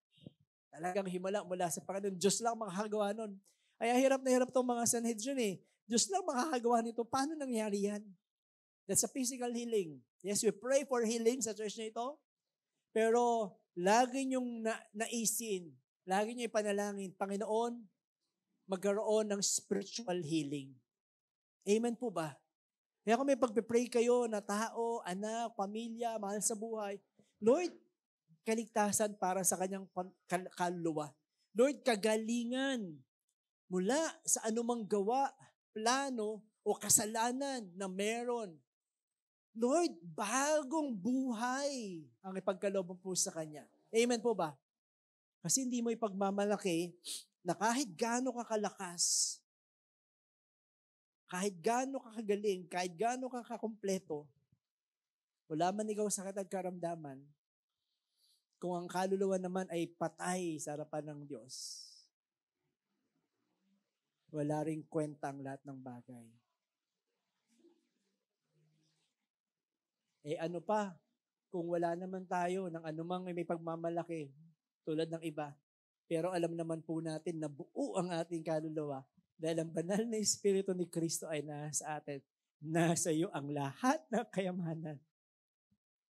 talagang himala mula sa Panginoon. Diyos lang makakagawa nun. Kaya hirap na hirap itong mga Sanhedrin eh. Diyos lang makakagawa nito. Paano nangyari yan? That's a physical healing. Yes, we pray for healing sa church na ito, pero lagi nyong naisin, lagi nyo ipanalangin, Panginoon, magkaroon ng spiritual healing. Amen po ba? Kaya kung may pagpipray kayo na tao, anak, pamilya, mahal sa buhay, Lord, kaligtasan para sa kanyang kaluluwa. Lord, kagalingan mula sa anumang gawa, plano, o kasalanan na meron. Lord, bagong buhay ang ipagkaloob po sa Kanya. Amen po ba? Kasi hindi mo ipagmamalaki na kahit gaano ka kalakas, kahit gaano ka kagaling, kahit gaano ka kakumpleto, wala man ikaw sakit at karamdaman, kung ang kaluluwa naman ay patay sa harapan ng Diyos, wala ring kwenta ang lahat ng bagay. Ano pa, kung wala naman tayo ng anumang may pagmamalaki tulad ng iba, pero alam naman po natin na buo ang ating kaluluwa dahil ang banal na Espiritu ni Kristo ay nasa atin. Nasa iyo ang lahat ng kayamanan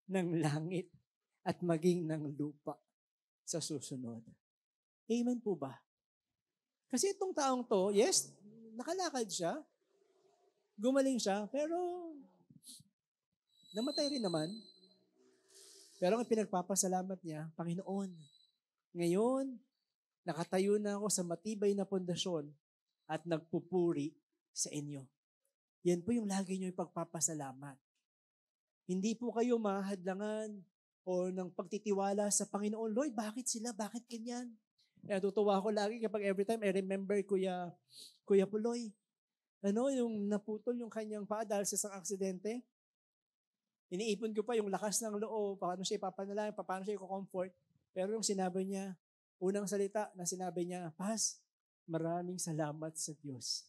ng langit at maging ng lupa sa susunod. Amen po ba? Kasi itong taong to, yes, nakalakad siya, gumaling siya, pero namatay rin naman. Pero ang pinagpapasalamat niya, Panginoon, ngayon, nakatayo na ako sa matibay na pundasyon at nagpupuri sa inyo. Yan po yung lagi nyo ipagpapasalamat. Hindi po kayo mahadlangan o ng pagtitiwala sa Panginoon. Lord, bakit sila? Bakit ganyan? Kaya tutuwa ako lagi kapag every time I remember Kuya Puloy. Yung naputol yung kanyang paa dahil sa isang aksidente. Iniipon ko pa yung lakas ng loob, paano siya ipapanalangin, paano siya i-comfort. Pero yung sinabi niya, unang salita na sinabi niya, Pas, maraming salamat sa Diyos.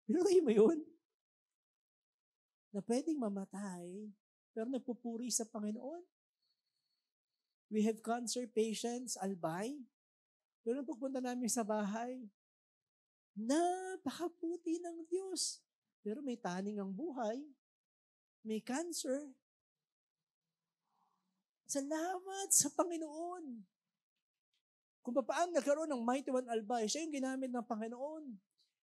Pero kayo mo yun? Na pwedeng mamatay, pero nagpupuri sa Panginoon. We have cancer patients, albay. Pero nung pagpunta namin sa bahay, napakabuti ng Diyos. Pero may taning ang buhay. May cancer. Salamat sa Panginoon. Kung paano nagkaroon ng Mighty One Albay, siya yung ginamit ng Panginoon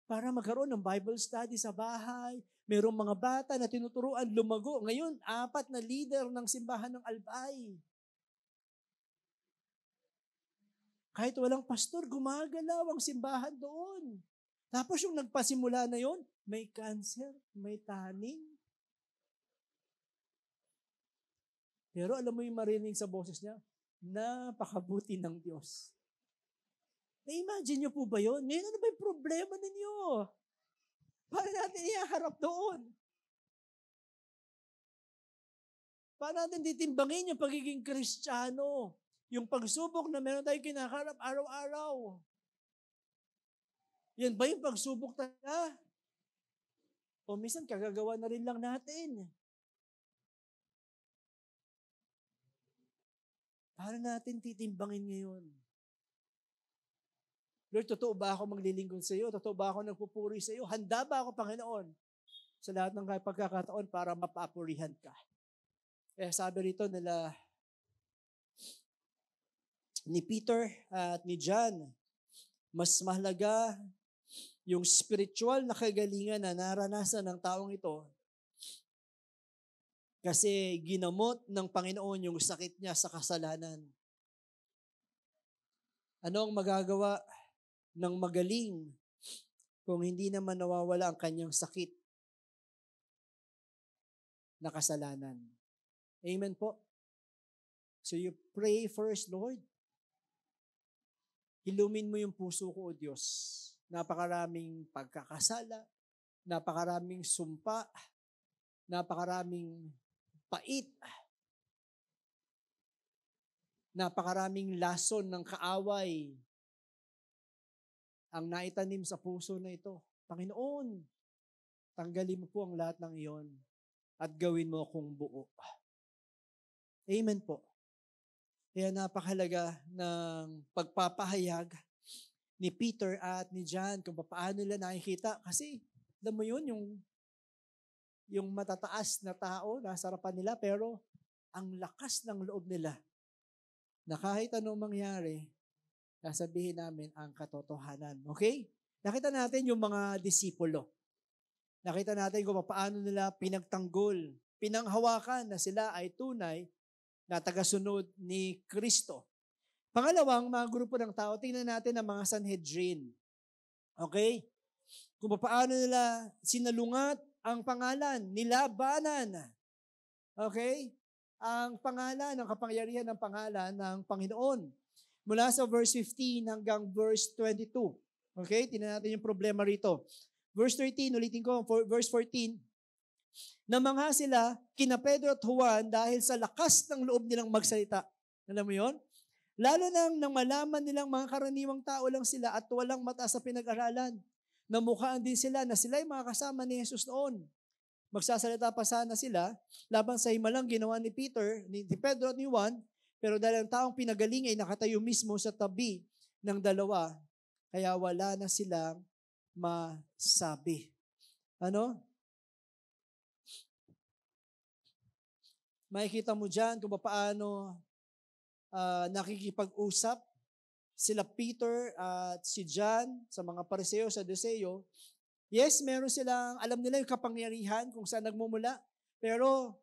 para magkaroon ng Bible study sa bahay. Mayroong mga bata na tinuturuan lumago. Ngayon, 4 na leader ng simbahan ng Albay. Kahit walang pastor, gumagalaw ang simbahan doon. Tapos yung nagpasimula na yon, may cancer, may taning. Pero alam mo yung marinig sa boses niya, napakabuti ng Diyos. Na-imagine niyo po ba yun? Ngayon, ano ba yung problema ninyo? Paano natin iharap doon? Paano natin ditimbangin yung pagiging Kristiyano? Yung pagsubok na meron tayong kinakarap araw-araw. Yan ba yung pagsubok talaga? O minsan kagagawa na rin lang natin. Paano natin titimbangin ngayon? Lord, totoo ba ako maglilingkod sa iyo? Totoo ba ako nagpupuri sa iyo? Handa ba ako, Panginoon, sa lahat ng pagkakataon para mapapurihan ka? Sabi rito nila ni Peter at ni John, mas mahalaga yung spiritual na kagalingan na naranasan ng taong ito Kasi ginamot ng Panginoon yung sakit niya sa kasalanan. Ano ang magagawa ng magaling kung hindi naman nawawala ang kanyang sakit na kasalanan? Amen po. So you pray first, Lord. Ilumin mo yung puso ko, O Diyos. Napakaraming pagkakasala, napakaraming sumpa, napakaraming pait, napakaraming lason ng kaaway ang naitanim sa puso na ito. Panginoon, tanggalin mo po ang lahat ng iyon at gawin mo akong buo. Amen po. Kaya napakahalaga ng pagpapahayag ni Peter at ni John kung paano nila nakikita. Kasi, alam mo yun, yung matataas na tao, nasa harapan nila, pero ang lakas ng loob nila na kahit anong mangyari, sasabihin namin ang katotohanan. Okay? Nakita natin yung mga disipulo. Nakita natin kung paano nila pinagtanggol, pinanghawakan na sila ay tunay na tagasunod ni Kristo. Pangalawang, mga grupo ng tao, tingnan natin ang mga Sanhedrin. Okay? Kung paano nila sinalungat ang pangalan, nilabanan. Okay? Ang pangalan, ang kapangyarihan ng pangalan ng Panginoon. Mula sa verse 15 hanggang verse 22. Okay? Tingnan natin yung problema rito. Verse 13, ulitin ko, verse 14. Namangha sila kina Pedro at Juan dahil sa lakas ng loob nilang magsalita. Alam mo yon? Lalo nang malaman nilang mga karaniwang tao lang sila at walang mata sa pinag-aralan. Namukhaan din sila na sila ay mga kasama ni Jesus noon. Magsasalita pa sana sila laban sa himalang ginawa ni Peter, ni Pedro at ni Juan, pero dahil ang taong pinagaling ay nakatayo mismo sa tabi ng dalawa, kaya wala na silang masabi. Ano? Makikita mo dyan kung paano nakikipag-usap sila Peter at si John sa mga Pariseo, Saduceo. Yes, meron silang, alam nila yung kapangyarihan kung saan nagmumula, pero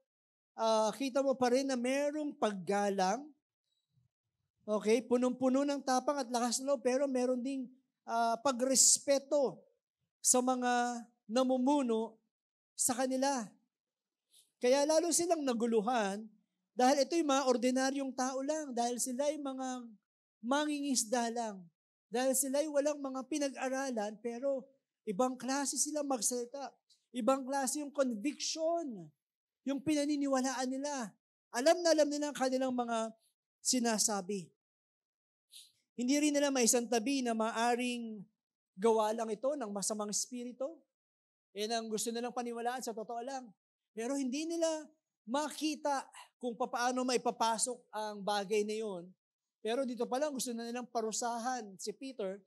kita mo pa rin na merong paggalang, okay, punong-puno ng tapang at lakas ng loob, pero meron ding pagrespeto sa mga namumuno sa kanila. Kaya lalo silang naguluhan dahil ito yung mga ordinaryong tao lang, dahil sila ay mga mangingisda lang, dahil sila ay walang mga pinag-aralan, pero ibang klase sila magsalita. Ibang klase yung conviction, yung pinaniniwalaan nila. Alam na alam nila ang kanilang mga sinasabi. Hindi rin nila maisantabi na maaring gawa lang ito ng masamang espiritu. Yan ang gusto nilang paniwalaan, sa totoo lang. Pero hindi nila makita kung paano maipapasok ang bagay na yun. Pero dito pa lang gusto na nilang parusahan si Peter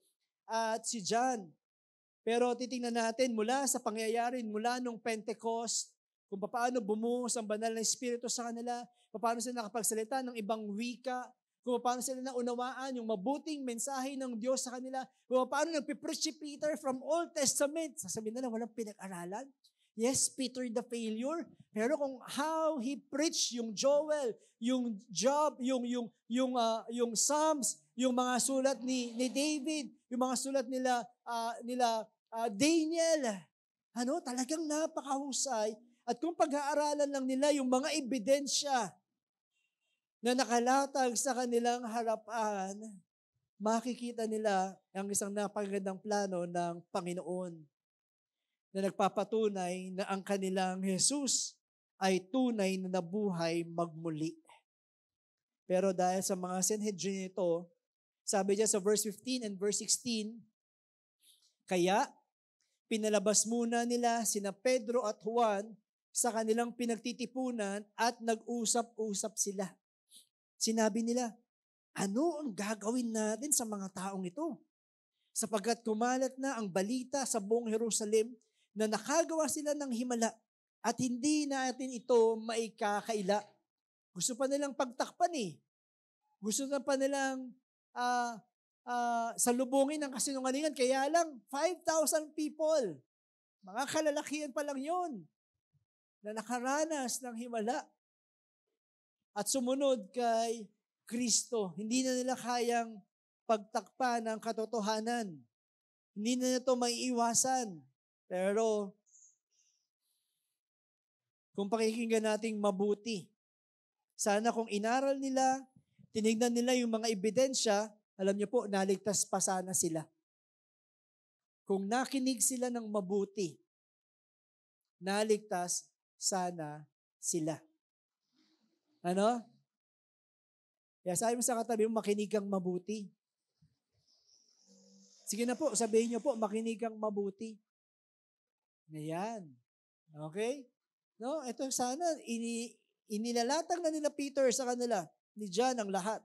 at si John. Pero titingnan natin mula sa pangyayari, mula nung Pentecost, kung paano bumuhos ang banal na Espiritu sa kanila, paano sila nakapagsalita ng ibang wika, kung paano sila naunawaan yung mabuting mensahe ng Diyos sa kanila, kung paano nagpipreach si Peter from Old Testament. Sasabihin nila, walang pinag-aralan. Yes, Peter the failure, pero kung how he preached yung Joel, yung Job, yung Psalms, yung mga sulat ni David, yung mga sulat nila Daniel, talagang napakahusay. At kung pag-aaralan lang nila yung mga ebidensya na nakalatag sa kanilang harapan, makikita nila ang isang napakagandang plano ng Panginoon na nagpapatunay na ang kanilang Jesus ay tunay na nabuhay magmuli. Pero dahil sa mga Sanhedrin ito, sabi niya sa verse 15 and verse 16, kaya pinalabas muna nila sina Pedro at Juan sa kanilang pinagtitipunan at nag-usap-usap sila. Sinabi nila, ano ang gagawin natin sa mga taong ito? Sapagkat kumalat na ang balita sa buong Jerusalem na nakagawa sila ng himala at hindi natin ito maikakaila. Gusto pa nilang pagtakpan eh. Gusto na pa nilang salubungin ng kasinungalingan. Kaya lang, 5,000 people. Mga kalalakihan pa lang yun. na nakaranas ng himala at sumunod kay Kristo. Hindi na nila kayang pagtakpan ng katotohanan. Hindi na ito maiiwasan. Pero, kung pakikinggan nating mabuti, sana kung inaral nila, tinignan nila yung mga ebidensya, alam niyo po, naligtas pa sana sila. Kung nakinig sila ng mabuti, naligtas sana sila. Ano? Kaya sabi mo sa katabi mo, makinig kang mabuti. Sige na po, sabihin niyo po, makinig kang mabuti. Ayan. Okay? No, ito sana, inilalatag na nila Peter sa kanila, ni John ang lahat.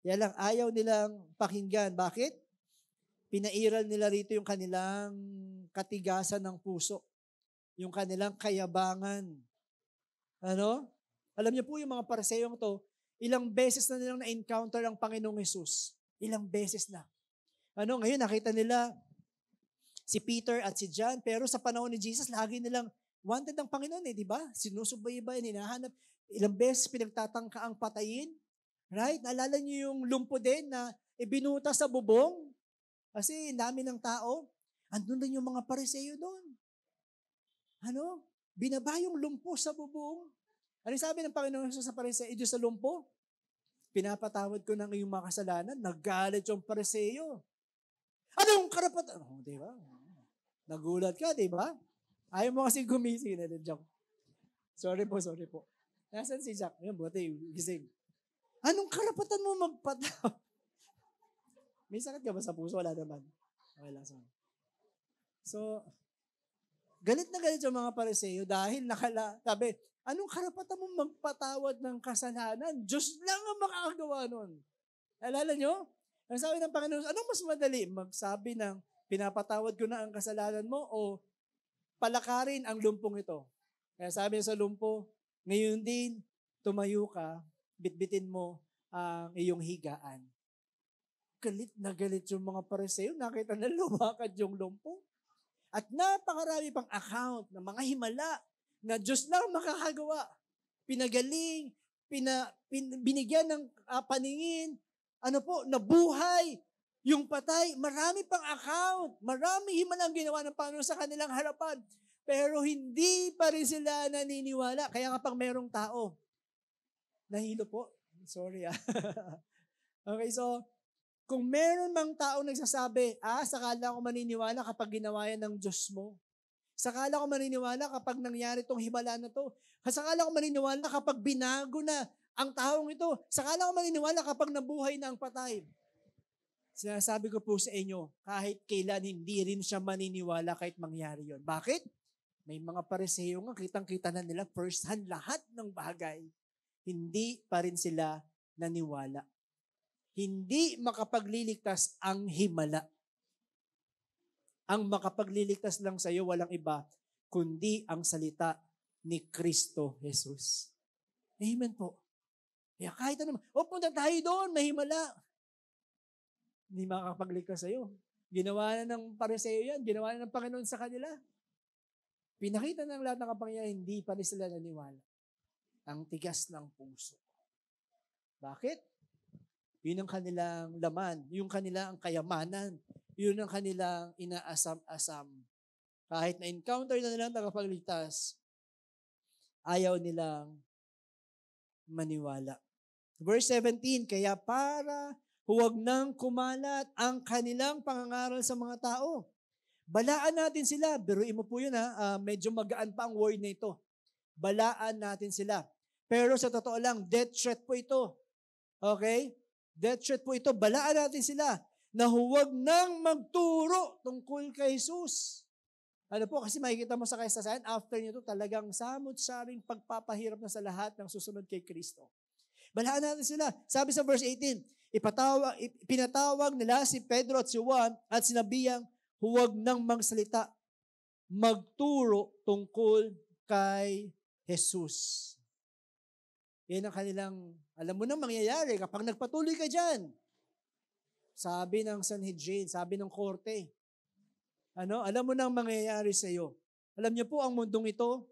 Kaya lang, ayaw nilang pakinggan. Bakit? Pinairal nila rito yung kanilang katigasan ng puso. Yung kanilang kayabangan. Ano? Alam niyo po yung mga pariseyong to, ilang beses na nilang na-encounter ang Panginoong Hesus. Ilang beses na. Ano, ngayon nakita nila si Peter at si John, pero sa panahon ni Jesus, lagi nilang wanted ng Panginoon di ba? Sinusubaybayan, hinahanap. Ilang beses pinagtatangka ang patayin. Right? Naalala niyo yung lumpo din na ibinuta sa bubong? Kasi dami ng tao. Andun din yung mga pariseyo doon. Ano? Binaba yung lumpo sa bubong. Ano sabi ng Panginoon sa pariseyo? Diyos sa lumpo, pinapatawad ko ng iyong mga kasalanan. Naggalit yung pariseyo. Anong karapatan? Oh, di ba? Nagulat ka, di ba? Ayaw mo kasi gumising na joke. Sorry po. Nasaan si Jack? Ayun, buti, gising. Anong karapatan mo magpatawad? May sakit ka ba sa puso? Wala naman. Okay lang. So, galit na galit yung mga pariseyo dahil sabi, anong karapatan mo magpatawad ng kasalanan? Diyos lang ang makakagawa nun. Alala nyo? Ang sabi ng Panginoon, anong mas madali? Magsabi ng pinapatawad ko na ang kasalanan mo o palakarin ang lumpong ito? Kaya sabi niya sa lumpo, ngayon din, tumayo ka, bitbitin mo ang iyong higaan. Galit na galit yung mga pariseyo. Nakita na lumakad yung lumpo. At napakarami pang account ng mga himala na Diyos lang makakagawa. Pinagaling, binigyan ng paningin, nabuhay, yung patay, marami pang account, marami himala ang ginawa ng Panginoon sa kanilang harapan. Pero hindi pa rin sila naniniwala. Kaya kapag merong tao, nahilo po, sorry Okay, so, kung meron mang tao nagsasabi, sakala ko maniniwala kapag ginawa yan ng Diyos mo. Sakala ko maniniwala kapag nangyari itong himala na to. Sakala ko maniniwala kapag binago na ang taong ito. Sakala ko maniniwala kapag nabuhay na ang patay. Sinasabi ko po sa inyo, kahit kailan hindi rin siya maniniwala kahit mangyari yon. Bakit? May mga pariseyo nga, kitang-kita na nila first hand lahat ng bagay. Hindi pa rin sila naniwala. Hindi makapagliligtas ang himala. Ang makapagliligtas lang sa iyo, walang iba, kundi ang salita ni Kristo Jesus. Amen po. Kaya kahit ano, punta tayo doon, may himala. Hindi makakapagligtas sa iyo. Ginawa na ng pariseyo yan, ginawa na ng Panginoon sa kanila. Pinakita ng lahat ng kapangyarihan, hindi pa rin sila naniwala. Ang tigas ng puso. Bakit? Yun ang kanilang laman, yung kanilang kayamanan, yun ang kanilang inaasam-asam. Kahit na-encounter na nilang tagapagligtas, ayaw nilang maniwala. Verse 17, kaya para huwag nang kumalat ang kanilang pangangaral sa mga tao. Balaan natin sila. Biruin mo po yun medyo magaan pa ang word na ito. Balaan natin sila. Pero sa totoo lang, death threat po ito. Okay? Death threat po ito. Balaan natin sila na huwag nang magturo tungkol kay Jesus. Ano po, kasi makikita mo sa kaysasayan, after nito talagang samot-saring pagpapahirap na sa lahat ng susunod kay Kristo. Balaan natin sila. Sabi sa verse 18, pinatawag nila si Pedro at si Juan at sinabihang, huwag nang magsalita, magturo tungkol kay Jesus. Yan ang kanilang, alam mo nang mangyayari kapag nagpatuloy ka dyan. Sabi ng Sanhedrin, sabi ng korte, alam mo nang mangyayari sa iyo. Alam niyo po, ang mundong ito,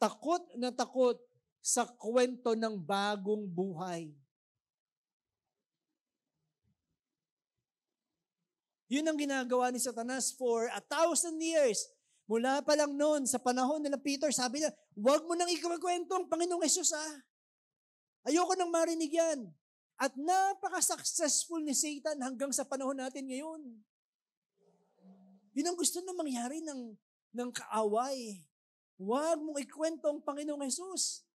takot sa kwento ng bagong buhay. Yun ang ginagawa ni Satanas for 1,000 years. Mula pa lang noon, sa panahon nila Peter, sabi niya, huwag mo nang ikakwento ang Panginoong Hesus Ayoko nang marinig yan. At napaka-successful ni Satan hanggang sa panahon natin ngayon. Yun ang gusto na mangyari ng kaaway. Huwag mong ikwento ang Panginoong Hesus.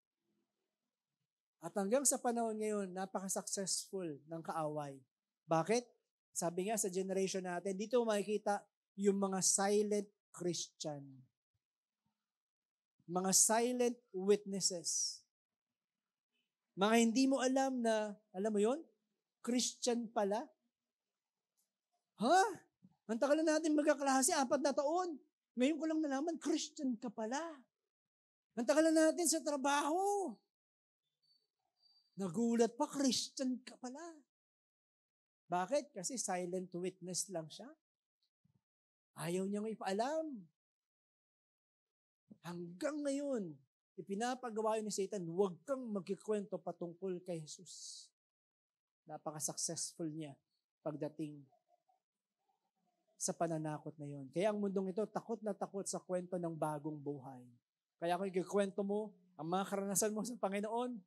At hanggang sa panahon ngayon, napaka-successful ng kaaway. Bakit? Sabi nga sa generation natin, dito makikita yung mga silent Christian. Mga silent witnesses. Mga hindi mo alam na, alam mo yon, Christian pala. Ha? Ang tagal na natin magkaklase, 4 na taon. Ngayon ko lang nalaman, Christian ka pala. Ang tagal na natin sa trabaho. Nagulat pa, Christian ka pala. Bakit? Kasi silent witness lang siya. Ayaw niyang ipaalam. Hanggang ngayon, ipinapagawa ni Satan, huwag kang magkikwento patungkol kay Jesus. Napaka-successful niya pagdating sa pananakot na yon. Kaya ang mundong ito, takot na takot sa kwento ng bagong buhay. Kaya kung ikikwento mo, ang mga karanasan mo sa Panginoon,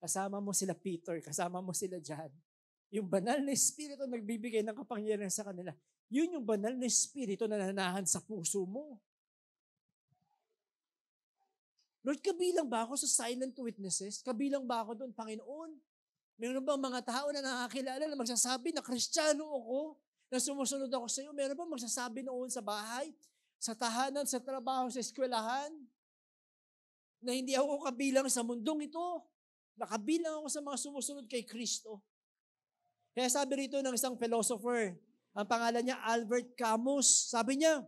kasama mo sila Peter, kasama mo sila John. Yung banal na Espiritu nagbibigay ng kapangyarihan sa kanila. Yun yung banal na Espiritu na nananahan sa puso mo. Lord, kabilang ba ako sa silent witnesses? Kabilang ba ako doon, Panginoon? Meron bang mga tao na nakakilala na magsasabi na Kristiyano ako, na sumusunod ako sa iyo? Meron bang magsasabi noon sa bahay, sa tahanan, sa trabaho, sa eskwelahan, na hindi ako kabilang sa mundong ito? Nakabilang ako sa mga sumusunod kay Kristo. Kaya sabi rito ng isang philosopher, ang pangalan niya Albert Camus, sabi niya,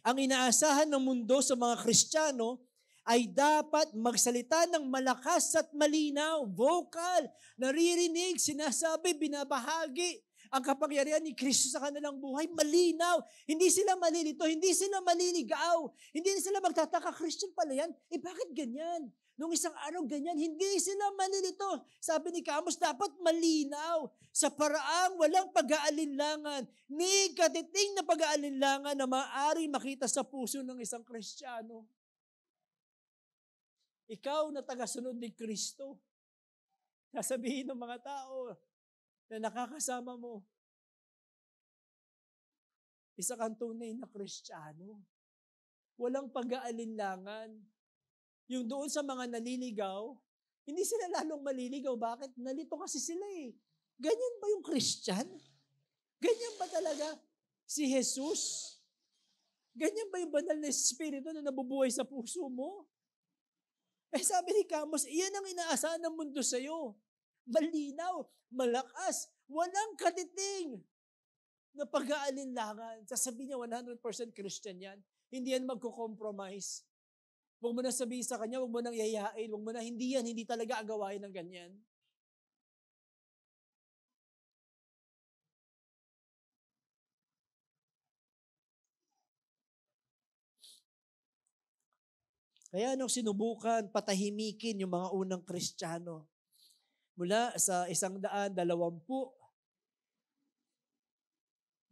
ang inaasahan ng mundo sa mga Kristiyano ay dapat magsalita ng malakas at malinaw, vocal, naririnig, sinasabi, binabahagi ang kapangyarihan ni Kristo sa kanilang buhay, malinaw. Hindi sila malilito, hindi sila maliligaw, hindi sila magtataka, Christian pala yan, bakit ganyan? Nung isang araw ganyan, hindi sila malilito. Sabi ni Camus, dapat malinaw sa paraang walang pag-aalinlangan, ni katiting na pag-aalinlangan na maaari makita sa puso ng isang Kristiyano. Ikaw na tagasunod ni Kristo, sasabihin ng mga tao na nakakasama mo, isa kang tunay na Kristiyano. Walang pag-aalinlangan. Yung doon sa mga naliligaw, hindi sila lalong maliligaw. Bakit? Nalito kasi sila Ganyan ba yung Christian? Ganyan ba talaga si Jesus? Ganyan ba yung banal na Espiritu na nabubuhay sa puso mo? Sabi ni Camus, iyan ang inaasahan ng mundo sa iyo. Malinaw, malakas, walang katiting na pag-aalinlangan. Sasabihin niya 100% Christian yan. Hindi yan magko-compromise. Huwag mo na sabihin sa kanya, huwag mo nang yayain, huwag mo na, hindi yan, hindi talaga agawain ng ganyan. Kaya nung sinubukan patahimikin yung mga unang Kristiyano, mula sa 120,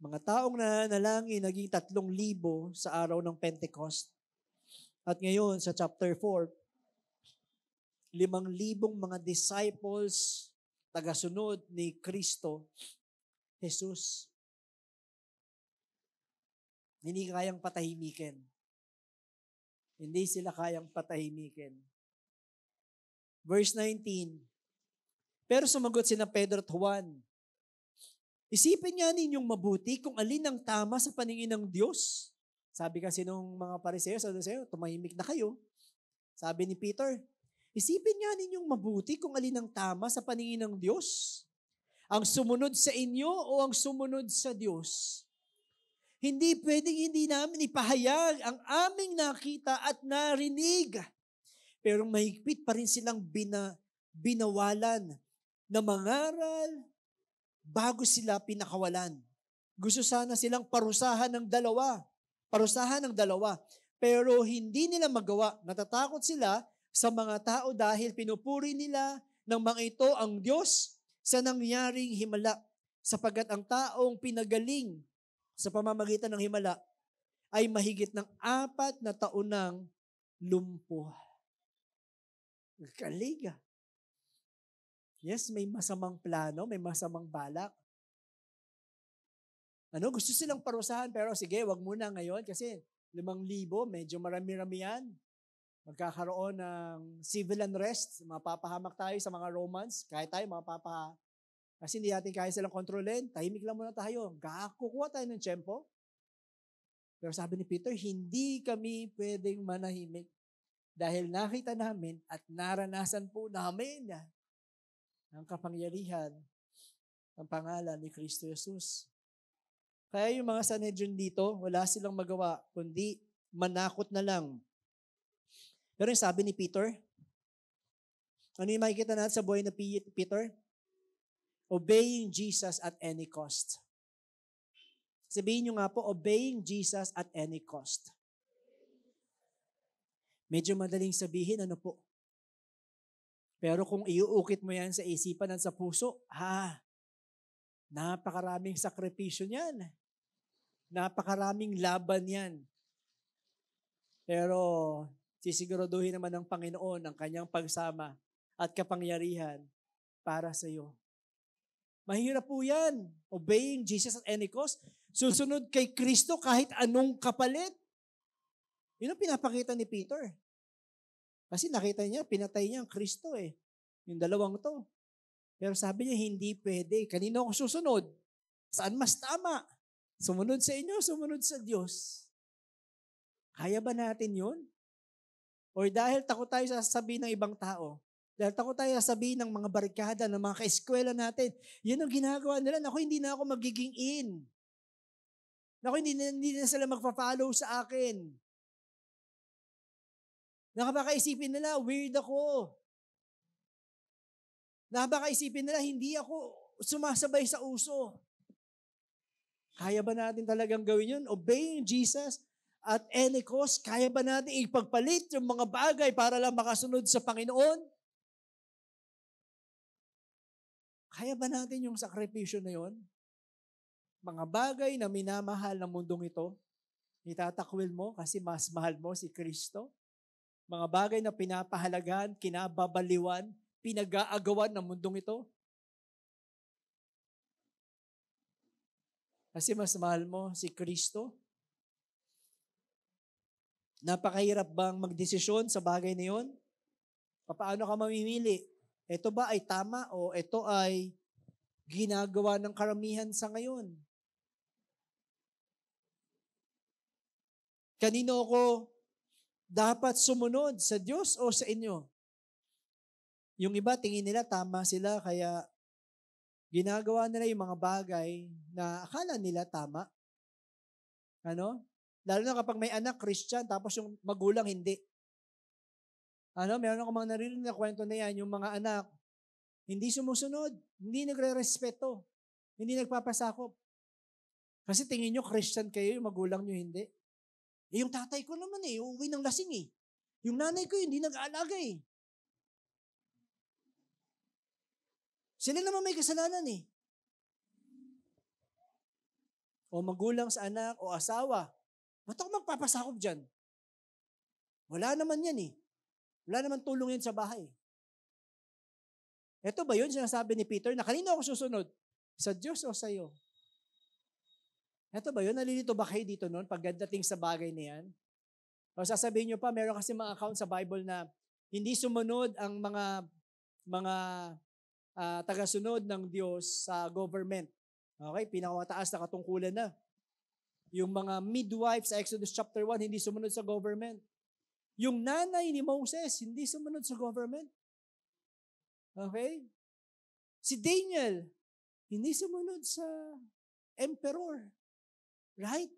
mga taong nanalangin, naging 3,000 sa araw ng Pentecost. At ngayon, sa chapter 4, 5,000 mga disciples, tagasunod ni Kristo, Jesus. Hindi kayang patahimikin. Hindi sila kayang patahimikin. Verse 19, pero sumagot sina Pedro at Juan, isipin nga ninyong mabuti kung alin ang tama sa paningin ng Diyos. Sabi kasi nung mga Pariseo, tumahimik na kayo. Sabi ni Peter, isipin nga ninyong mabuti kung alin ang tama sa paningin ng Diyos. Ang sumunod sa inyo o ang sumunod sa Diyos. Hindi pwedeng hindi namin ipahayag ang aming nakita at narinig. Pero mahigpit pa rin silang binawalan na mangaral bago sila pinakawalan. Gusto sana silang parusahan ng 2. parusahan ng dalawa. Pero hindi nila magawa. Natatakot sila sa mga tao dahil pinupuri nila ng mga ito ang Diyos sa nangyaring himala. Sapagkat ang taong pinagaling sa pamamagitan ng himala ay mahigit ng 4 na taon ng lumpo. Galing. Yes, may masamang plano, may masamang balak. Gusto silang parusahan, pero sige, wag muna ngayon kasi 5,000, medyo marami-rami yan. Magkakaroon ng civil unrest, mapapahamak tayo sa mga Romans, kahit tayo mapapahamak. Kasi hindi natin kaya silang kontrolin, tahimik lang muna tayo. Kukuha tayo ng tiyempo. Pero sabi ni Peter, hindi kami pwedeng manahimik dahil nakita namin at naranasan po namin ang kapangyarihan ng pangalan ni Kristo Jesus. Kaya yung mga Sanhedrin dito, wala silang magawa, kundi manakot na lang. Pero yung sabi ni Peter, ano yung makikita natin sa buhay na Peter? Obeying Jesus at any cost. Sabihin nyo nga po, obeying Jesus at any cost. Medyo madaling sabihin, ano po? Pero kung iuukit mo yan sa isipan at sa puso, napakaraming sakripisyo niyan. Napakaraming laban yan. Pero sisiguraduhin naman ng Panginoon ang kanyang pagsama at kapangyarihan para sa iyo. Mahirap po yan. Obeying Jesus at any cost. Susunod kay Kristo kahit anong kapalit. Yun ang pinapakita ni Peter. Kasi nakita niya, pinatay niya ang Kristo Yung dalawang to. Pero sabi niya, hindi pwede. Kanino ako susunod? Saan mas tama? Sumunod sa inyo, sumunod sa Diyos. Kaya ba natin yun? Or dahil takot tayo sasabihin ng ibang tao, dahil takot tayo sasabihin ng mga barikada, ng mga kaeskwela natin, yun ang ginagawa nila. Naku, hindi na ako magiging in. Naku, hindi na sila magpa-follow sa akin. Nakabaka-isipin nila, weird ako. Nakabaka-isipin nila, hindi ako sumasabay sa uso. Kaya ba natin talagang gawin yun? Obeying Jesus at any cost, kaya ba natin ipagpalit yung mga bagay para lang makasunod sa Panginoon? Kaya ba natin yung sakripisyo na yun? Mga bagay na minamahal ng mundong ito, itatakwil mo kasi mas mahal mo si Kristo? Mga bagay na pinapahalagahan, kinababaliwan, pinag-aagawan ng mundong ito? Kasi mas mahal mo si Kristo? Napakahirap bang magdesisyon sa bagay na yun? Paano ka mamimili? Ito ba ay tama o ito ay ginagawa ng karamihan sa ngayon? Kanino ko dapat sumunod, sa Diyos o sa inyo? Yung iba, tingin nila tama sila, kaya ginagawa nila yung mga bagay na akala nila tama. Lalo na kapag may anak, Christian, tapos yung magulang hindi. Meron akong mga narinig na kwento na yan, yung mga anak, hindi sumusunod, hindi nagre-respeto, hindi nagpapasakop. Kasi tingin nyo, Christian kayo, yung magulang nyo hindi. Yung tatay ko naman uuwi ng lasing Yung nanay ko hindi nag-aalaga Sila naman may kasalanan O magulang sa anak o asawa, ba't ako magpapasakop dyan? Wala naman yan Wala naman tulong yan sa bahay. Ito ba yun sinasabi ni Peter na kanino ako susunod? Sa Diyos o sa iyo? Ito ba yun? Nalilito ba kayo dito noon pagdating sa bagay na yan? O sasabihin nyo pa, meron kasi mga account sa Bible na hindi sumunod ang mga tagasunod ng Diyos sa government. Okay, pinakamataas na katungkulan na. Yung mga midwife sa Exodus chapter 1, hindi sumunod sa government. Yung nanay ni Moses, hindi sumunod sa government. Okay? Si Daniel, hindi sumunod sa emperor. Right?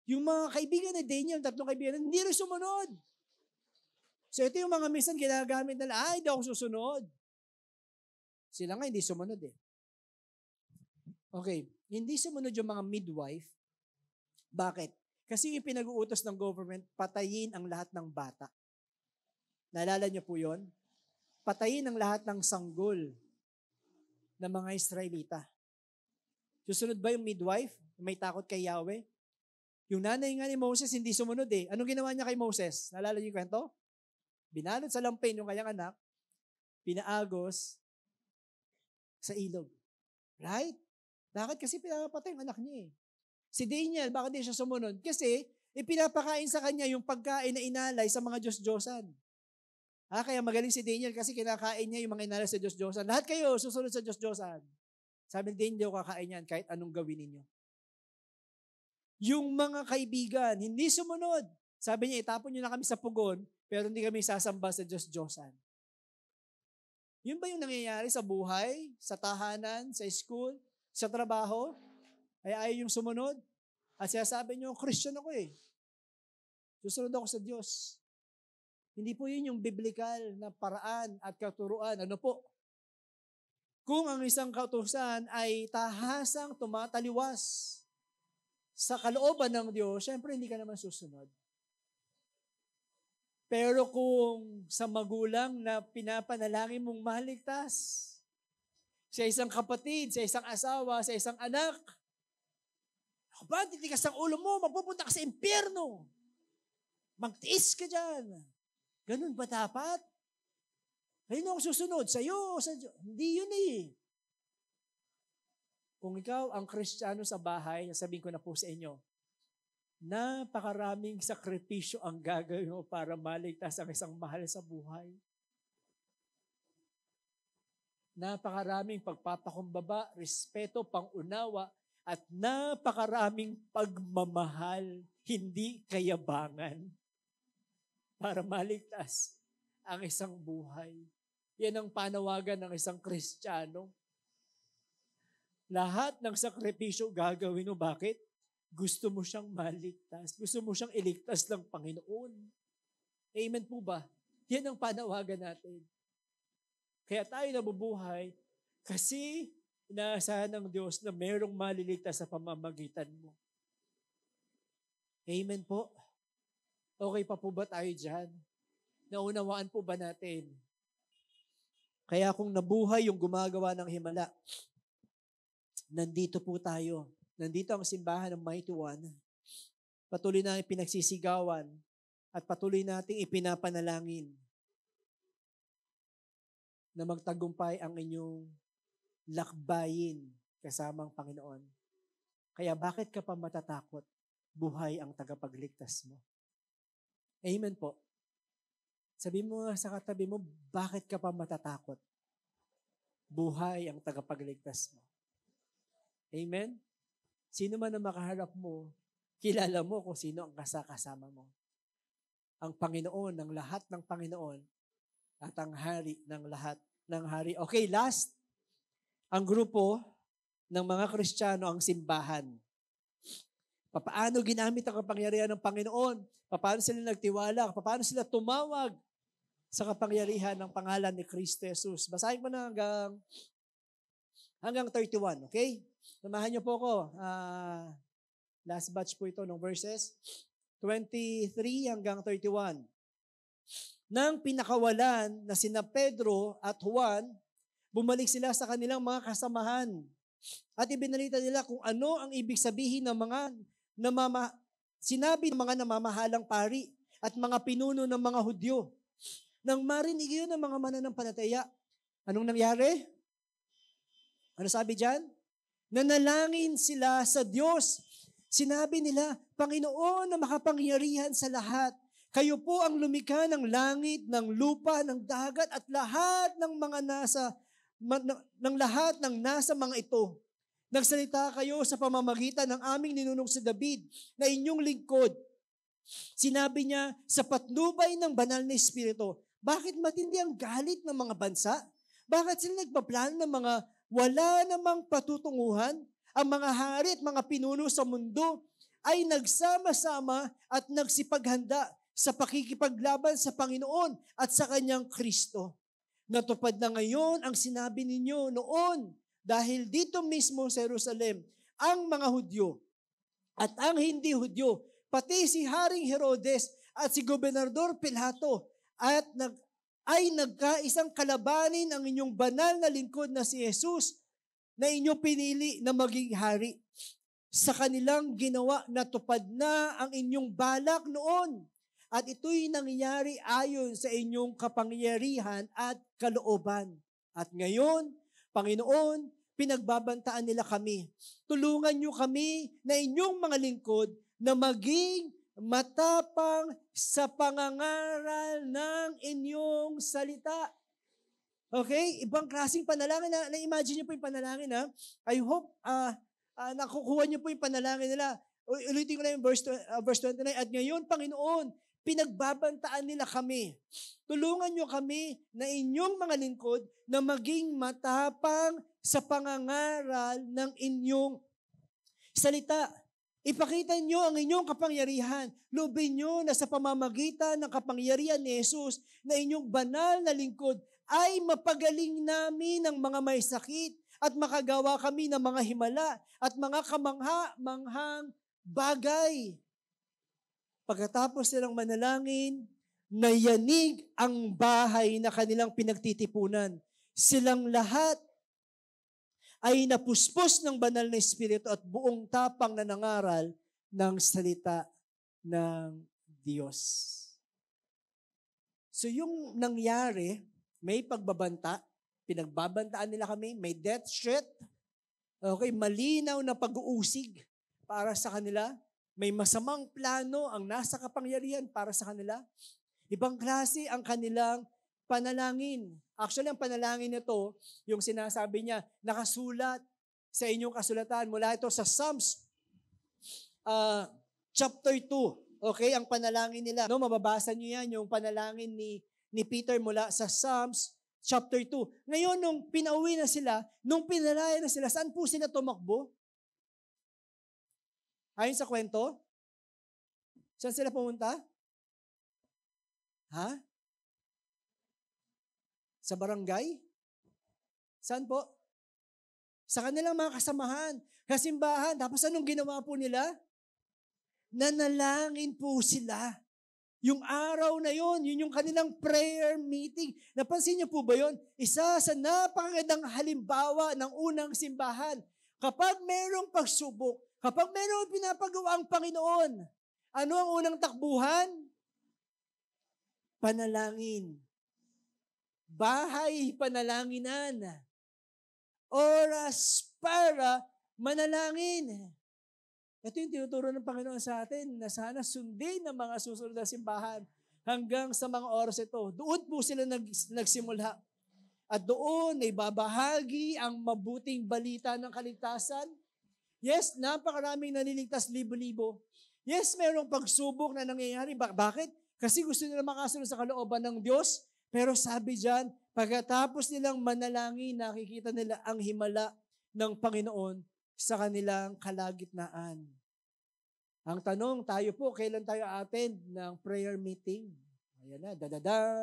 Yung mga kaibigan ni Daniel, 3 kaibigan, hindi rin sumunod. So ito yung mga minsan ginagamit nila, hindi ako susunod. Sila nga hindi sumunod Okay, hindi sumunod yung mga midwife. Bakit? Kasi yung pinag-uutos ng government, patayin ang lahat ng bata. Naalala niyo po yun? Patayin ang lahat ng sanggol ng mga Israelita. Susunod ba yung midwife? May takot kay Yahweh? Yung nanay nga ni Moses, hindi sumunod eh. Anong ginawa niya kay Moses? Naalala niyo yung kwento? Binalot sa lampin yung kanyang anak, pinaagos sa ilog. Right? Bakit? Kasi pinapatay ang anak niya eh. Si Daniel, bakit di siya sumunod? Kasi ipinapakain sa kanya yung pagkain na inalay sa mga Diyos-Diyosan. Kaya magaling si Daniel kasi kinakain niya yung mga inalay sa Diyos-Diyosan. Lahat kayo susunod sa Diyos-Diyosan. Sabi ni Daniel, kakain yan kahit anong gawin ninyo. Yung mga kaibigan, hindi sumunod. Sabi niya, itapon niyo na kami sa pugon, pero hindi kami sasamba sa Diyos-Diyosan. Yun ba yung nangyayari sa buhay, sa tahanan, sa school, sa trabaho? Ay ayaw yung sumunod? At sinasabi niyo, Christian ako eh. Susunod ako sa Diyos. Hindi po yun yung biblical na paraan at katuruan. Ano po? Kung ang isang kautusan ay tahasang tumataliwas sa kalooban ng Diyos, syempre hindi ka naman susunod. Pero kung sa magulang na pinapanalangin mong maligtas, sa isang kapatid, sa isang asawa, sa isang anak, ako ba, titigas ang ulo mo, mapupunta ka sa impyerno. Magtiis ka dyan. Ganun ba dapat? Ayun ako susunod, sa'yo, sa Diyos. Hindi yun eh. Kung ikaw ang Kristiyano sa bahay, sasabihin ko na po sa inyo, napakaraming sakripisyo ang gagawin mo para maligtas ang isang mahal sa buhay. Napakaraming pagpapakumbaba, respeto, pangunawa, at napakaraming pagmamahal, hindi kayabangan, para maligtas ang isang buhay. Yan ang panawagan ng isang Kristiyano. Lahat ng sakripisyo gagawin mo. Bakit? Gusto mo siyang maligtas. Gusto mo siyang iligtas ng Panginoon. Amen po ba? Yan ang panawagan natin. Kaya tayo nabubuhay kasi inaasahan ng Diyos na mayroong maliligtas sa pamamagitan mo. Amen po. Okay pa po ba tayo dyan? Naunawaan po ba natin? Kaya kung nabuhay yung gumagawa ng himala, nandito po tayo. Nandito ang simbahan ng Mighty One. Patuloy na pinagsisigawan at patuloy nating ipinapanalangin na magtagumpay ang inyong lakbayin kasamang Panginoon. Kaya bakit ka pa matatakot? Buhay ang tagapagligtas mo. Amen po. Sabi mo sa katabi mo, bakit ka pa matatakot? Buhay ang tagapagligtas mo. Amen? Sino man ang makaharap mo, kilala mo kung sino ang kasama mo. Ang Panginoon, ng lahat ng Panginoon, at ang Hari ng lahat ng Hari. Okay, last. Ang grupo ng mga Kristiyano, ang simbahan. Paano ginamit ang kapangyarihan ng Panginoon? Paano sila nagtiwala? Paano sila tumawag sa kapangyarihan ng pangalan ni Kristo Jesus? Basahin mo na hanggang 31, okay? Samahan niyo po ako. Last batch po ito ng verses. 23 hanggang 31. Nang pinakawalan na sina Pedro at Juan, bumalik sila sa kanilang mga kasamahan. At ibinalita nila kung ano ang ibig sabihin ng mga sinabi ng mga namamahalang pari at mga pinuno ng mga Hudyo. Nang marinig yun ng mga mananampalataya, anong nangyari? Ano sabi dyan? Nanalangin sila sa Diyos. Sinabi nila, Panginoon na makapangyarihan sa lahat, kayo po ang lumikha ng langit, ng lupa, ng dagat at lahat ng mga nasa mga ito. Nagsalita kayo sa pamamagitan ng aming ninunong si David na inyong lingkod. Sinabi niya sa patnubay ng banal na Espiritu, bakit matindi ang galit ng mga bansa? Bakit sila nagpaplano ng mga wala namang patutunguhan? Ang mga hari at mga pinuno sa mundo ay nagsama-sama at nagsipaghanda sa pakikipaglaban sa Panginoon at sa kanyang Kristo. Natupad na ngayon ang sinabi ninyo noon dahil dito mismo sa Jerusalem, ang mga Hudyo at ang hindi Hudyo pati si Haring Herodes at si Gobernador Pilato ay nagkaisang kalabanin ang inyong banal na lingkod na si Jesus na inyong pinili na maging hari. Sa kanilang ginawa, natupad na ang inyong balak noon. At ito'y nangyayari ayon sa inyong kapangyarihan at kalooban. At ngayon, Panginoon, pinagbabantaan nila kami. Tulungan niyo kami na inyong mga lingkod na maging matapang sa pangangaral ng inyong salita. Okay? Ibang klaseng panalangin na-imagine niyo po yung panalangin ha. I hope nakukuha niyo po yung panalangin nila. Ulitin ko na yung verse 29. At ngayon, Panginoon, pinagbabantaan nila kami. Tulungan niyo kami na inyong mga lingkod na maging matapang sa pangangaral ng inyong salita. Ipakita niyo ang inyong kapangyarihan. Lubin niyo na sa pamamagitan ng kapangyarihan ni Jesus na inyong banal na lingkod ay mapagaling namin ng mga may sakit at makagawa kami ng mga himala at mga kamangha-manghang bagay. Pagkatapos nilang manalangin, nayanig ang bahay na kanilang pinagtitipunan. Silang lahat ay napuspos ng banal na Espiritu at buong tapang na nangaral ng salita ng Diyos. So yung nangyari, may pagbabanta, pinagbabantaan nila kami, may death threat, okay, malinaw na pag-uusig para sa kanila, may masamang plano ang nasa kapangyarihan para sa kanila. Ibang klase ang kanilang panalangin. Actually, ang panalangin nito, yung sinasabi niya, nakasulat sa inyong kasulatan. Mula ito sa Psalms chapter 2. Okay, ang panalangin nila. No, mababasa niyo yan, yung panalangin ni Peter mula sa Psalms chapter 2. Ngayon, nung pinauwi na sila, nung pinalaya na sila, saan po sila tumakbo? Ayon sa kwento? Saan sila pumunta? Ha? Sa barangay? Saan po? Sa kanilang mga kasamahan, kasimbahan. Tapos anong ginawa po nila? Nanalangin po sila. Yung araw na yon, yun yung kanilang prayer meeting. Napansin niyo po ba yon? Isa sa napakagandang halimbawa ng unang simbahan. Kapag mayroong pagsubok, kapag mayroong pinapagawa ang Panginoon, ano ang unang takbuhan? Panalangin. Bahay panalanginan. Oras para manalangin. Ito yung tinuturo ng Panginoon sa atin na sana sundin ng mga susunod na simbahan hanggang sa mga oras ito. Doon po sila nagsimula. At doon ay babahagi ang mabuting balita ng kaligtasan. Yes, napakaraming naliligtas libo-libo. Yes, mayroong pagsubok na nangyayari. Bakit? Kasi gusto nila makasunod sa kalooban ng Diyos. Pero sabi dyan, pagkatapos nilang manalangin, nakikita nila ang himala ng Panginoon sa kanilang kalagitnaan. Ang tanong, tayo po, kailan tayo attend ng prayer meeting? Ayan na, dadada.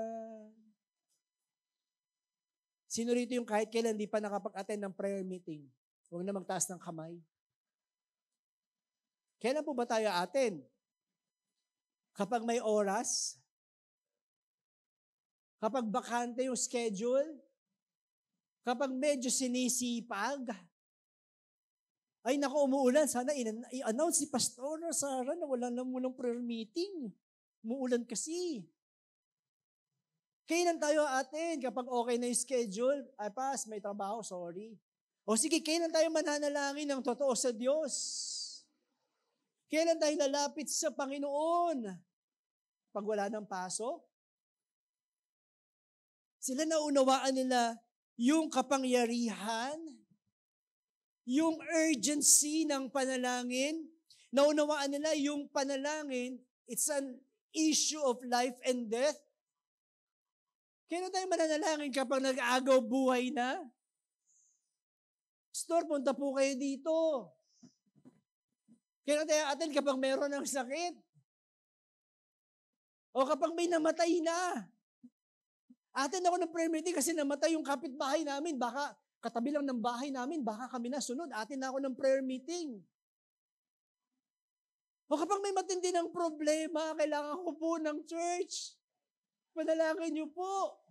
Sino rito yung kahit kailan di pa nakapag-attend ng prayer meeting? Huwag na magtaas ng kamay. Kailan po ba tayo attend? Kapag may oras? Kapag bakante yung schedule? Kapag medyo sinisipag? Ay naku, umuulan. Sana i-announce si Pastor Sara na wala na munang prayer meeting. Umuulan kasi. Kailan tayo attend? Kapag okay na yung schedule? Ay pas, may trabaho, sorry. O sige, kailan tayo mananalangin ng totoo sa Diyos? Kailan tayo lalapit sa Panginoon? Pag wala ng pasok? Sila naunawaan nila yung kapangyarihan, yung urgency ng panalangin. Naunawaan nila yung panalangin, it's an issue of life and death. Kailan tayo mananalangin kapag nag-aagaw buhay na? Pastor, punta po kayo dito. Kailan tayo attend kapag meron ng sakit? O kapag may namatay na? Attend ako ng prayer meeting kasi namatay yung kapitbahay namin. Baka katabi lang ng bahay namin, baka kami na sunod. Attend ako ng prayer meeting. O kapag may matindi ng problema, kailangan ko po ng church. Panalangin niyo po.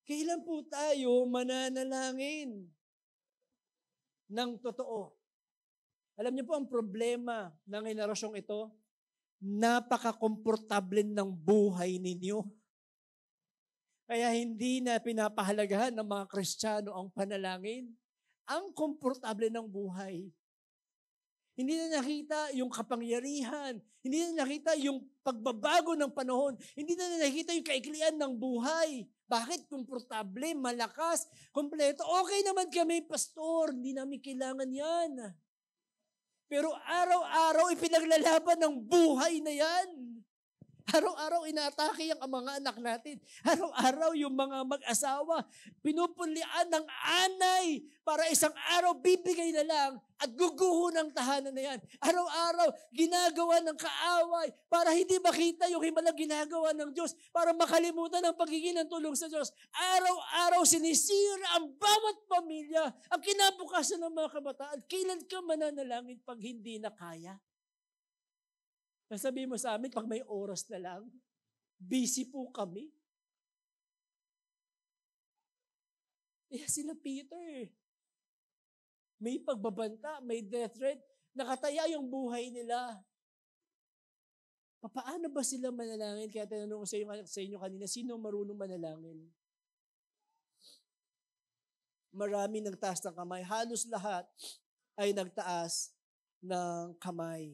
Kailan po tayo mananalangin ng totoo? Alam niyo po ang problema ng henerasyong ito, napaka-komportable ng buhay ninyo. Kaya hindi na pinapahalagahan ng mga Kristiyano ang panalangin. Ang komportable ng buhay. Hindi na nakita yung kapangyarihan. Hindi na nakita yung pagbabago ng panahon. Hindi na nakita yung kaiklian ng buhay. Bakit? Komportable, malakas, kompleto. Okay naman kami, pastor. Hindi namin kailangan yan. Pero araw-araw ipinaglalaban ng buhay na yan. Araw-araw inaatake ang mga anak natin. Araw-araw yung mga mag-asawa, pinupulian ng anay para isang araw bibigay na lang at guguho ng tahanan na yan. Araw-araw ginagawa ng kaaway para hindi makita yung himalang ginagawa ng Diyos, para makalimutan ang pagiging ng tulong sa Diyos. Araw-araw sinisira ang bawat pamilya, ang kinabukasan ng mga kabataan. Kailan ka mananalangin pag hindi na kaya? Sasabihin mo sa amin, pag may oras na lang, busy po kami. Sila Peter, may pagbabanta, may death threat, nakataya yung buhay nila. Paano ba sila manalangin? Kaya tinanong ko sa inyo kanina, sino marunong manalangin? Marami nagtaas ng kamay. Halos lahat ay nagtaas ng kamay.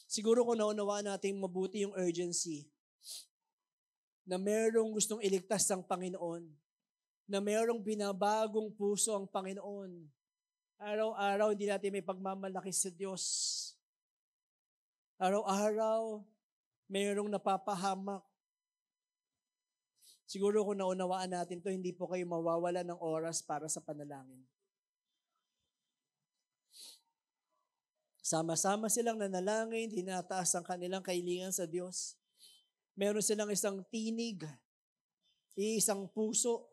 Siguro kung naunawaan natin mabuti yung urgency na merong gustong iligtas ng Panginoon, na merong binabagong puso ang Panginoon. Araw-araw hindi natin may pagmamalaki sa Diyos. Araw-araw merong napapahamak. Siguro kung naunawaan natin to, hindi po kayo mawawala ng oras para sa panalangin. Sama-sama silang nanalangin, tinataas ang kanilang kahilingan sa Diyos. Meron silang isang tinig, isang puso,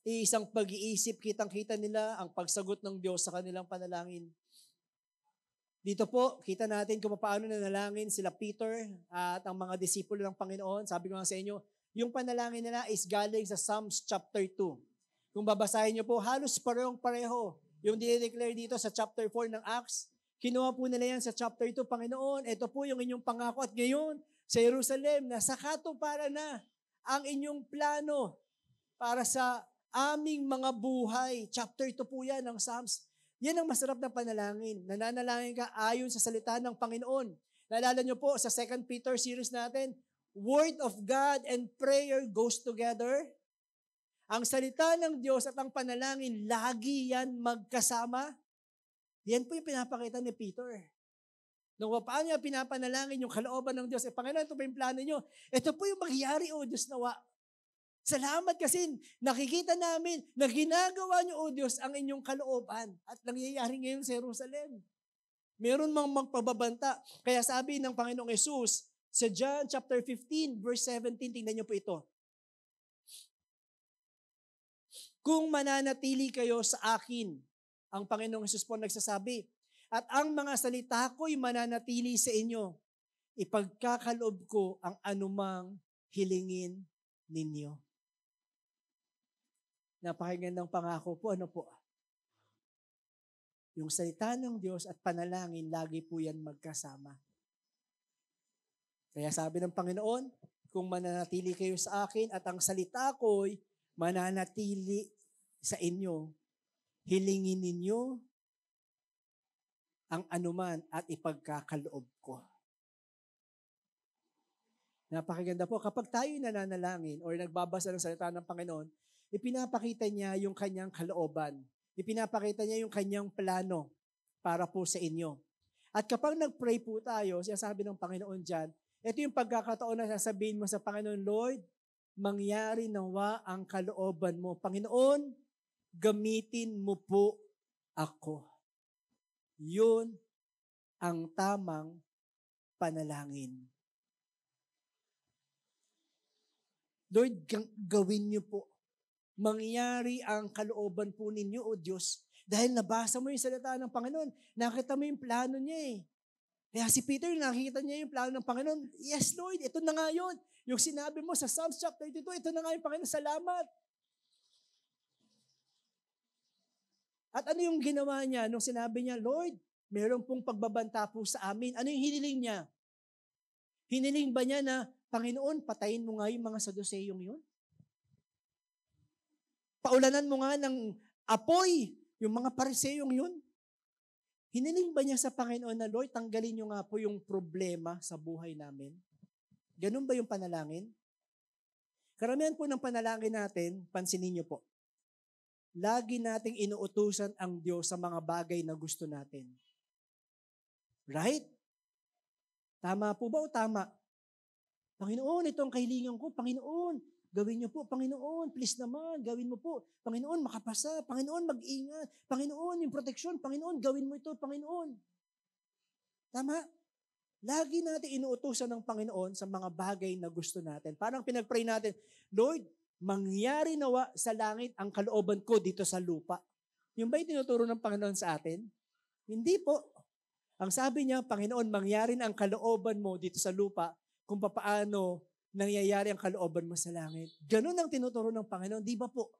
isang pag-iisip, kitang-kita nila ang pagsagot ng Diyos sa kanilang panalangin. Dito po, kita natin kung paano nanalangin sila Peter at ang mga disipulo ng Panginoon. Sabi ko nga sa inyo, yung panalangin nila is galing sa Psalms chapter 2. Kung babasahin niyo po, halos parehong-pareho. Yung dinideclare dito sa chapter 4 ng Acts, kinuha po nila yan sa chapter 2, Panginoon, ito po yung inyong pangako at ngayon sa Jerusalem, nasa katuparan na ang inyong plano para sa aming mga buhay. Chapter 2 po yan ng Psalms. Yan ang masarap na panalangin. Nananalangin ka ayon sa salita ng Panginoon. Naalala nyo po sa 2 Peter series natin, Word of God and prayer goes together. Ang salita ng Diyos at ang panalangin, lagi yan magkasama. Yan po yung pinapakita ni Peter. Nung paano niya pinapanalangin yung kalooban ng Diyos, Panginoon, ito pa yung plano niyo. Ito po yung mangyayari, O Diyos nawa. Salamat kasi nakikita namin na ginagawa niyo, O Diyos, ang inyong kalooban at nangyayari ngayon sa Jerusalem. Meron mang magpababanta. Kaya sabi ng Panginoong Yesus sa John chapter 15, verse 17, tingnan niyo po ito. Kung mananatili kayo sa akin, ang Panginoong Hesus po nagsasabi, at ang mga salita ko'y mananatili sa inyo, ipagkakaloob ko ang anumang hilingin ninyo. Napakagandang pangako po, ano po? Yung salita ng Diyos at panalangin, lagi po yan magkasama. Kaya sabi ng Panginoon, kung mananatili kayo sa akin at ang salita ko'y mananatili sa inyo, hilingin ninyo ang anuman at ipagkakaloob ko. Napakaganda po. Kapag tayo nananalangin o nagbabasa ng salita ng Panginoon, ipinapakita niya yung kanyang kalooban. Ipinapakita niya yung kanyang plano para po sa inyo. At kapag nag-pray po tayo, sinasabi ng Panginoon dyan, ito yung pagkakataon na sasabihin mo sa Panginoon, Lord, mangyari nawa ang kalooban mo. Panginoon, gamitin mo po ako. Yun ang tamang panalangin. Lord, gawin niyo po. Mangyari ang kalooban po ninyo, O Diyos. Dahil nabasa mo yung salita ng Panginoon, nakita mo yung plano niya eh. Kaya si Peter, nakikita niya yung plano ng Panginoon. Yes, Lord, ito na nga yun. Yung sinabi mo sa Psalms chapter 32, ito na nga yung Panginoon, salamat. At ano yung ginawa niya nung sinabi niya, Lord, meron pong pagbabanta po sa amin. Ano yung hiniling niya? Hiniling ba niya na, Panginoon, patayin mo nga yung mga Saduseyong yun? Paulanan mo nga ng apoy yung mga Pariseyong yun? Hiniling ba niya sa Panginoon na, Lord, tanggalin niyo nga po yung problema sa buhay namin? Ganun ba yung panalangin? Karamihan po ng panalangin natin, pansinin niyo po, lagi nating inuutusan ang Diyos sa mga bagay na gusto natin. Right? Tama po ba o tama? Panginoon, ito ang kahilingan ko. Panginoon, gawin niyo po. Panginoon, please naman, gawin mo po. Panginoon, makapasa. Panginoon, mag-ingat. Panginoon, yung proteksyon. Panginoon, gawin mo ito. Panginoon. Tama? Lagi natin inuutusan ng Panginoon sa mga bagay na gusto natin. Parang pinag-pray natin, Lord, mangyari nawa sa langit ang kalooban ko dito sa lupa. Yung ba yung tinuturo ng Panginoon sa atin? Hindi po. Ang sabi niya, Panginoon, mangyari na ang kalooban mo dito sa lupa kung papaano nangyayari ang kalooban mo sa langit. Ganun ang tinuturo ng Panginoon, di ba po?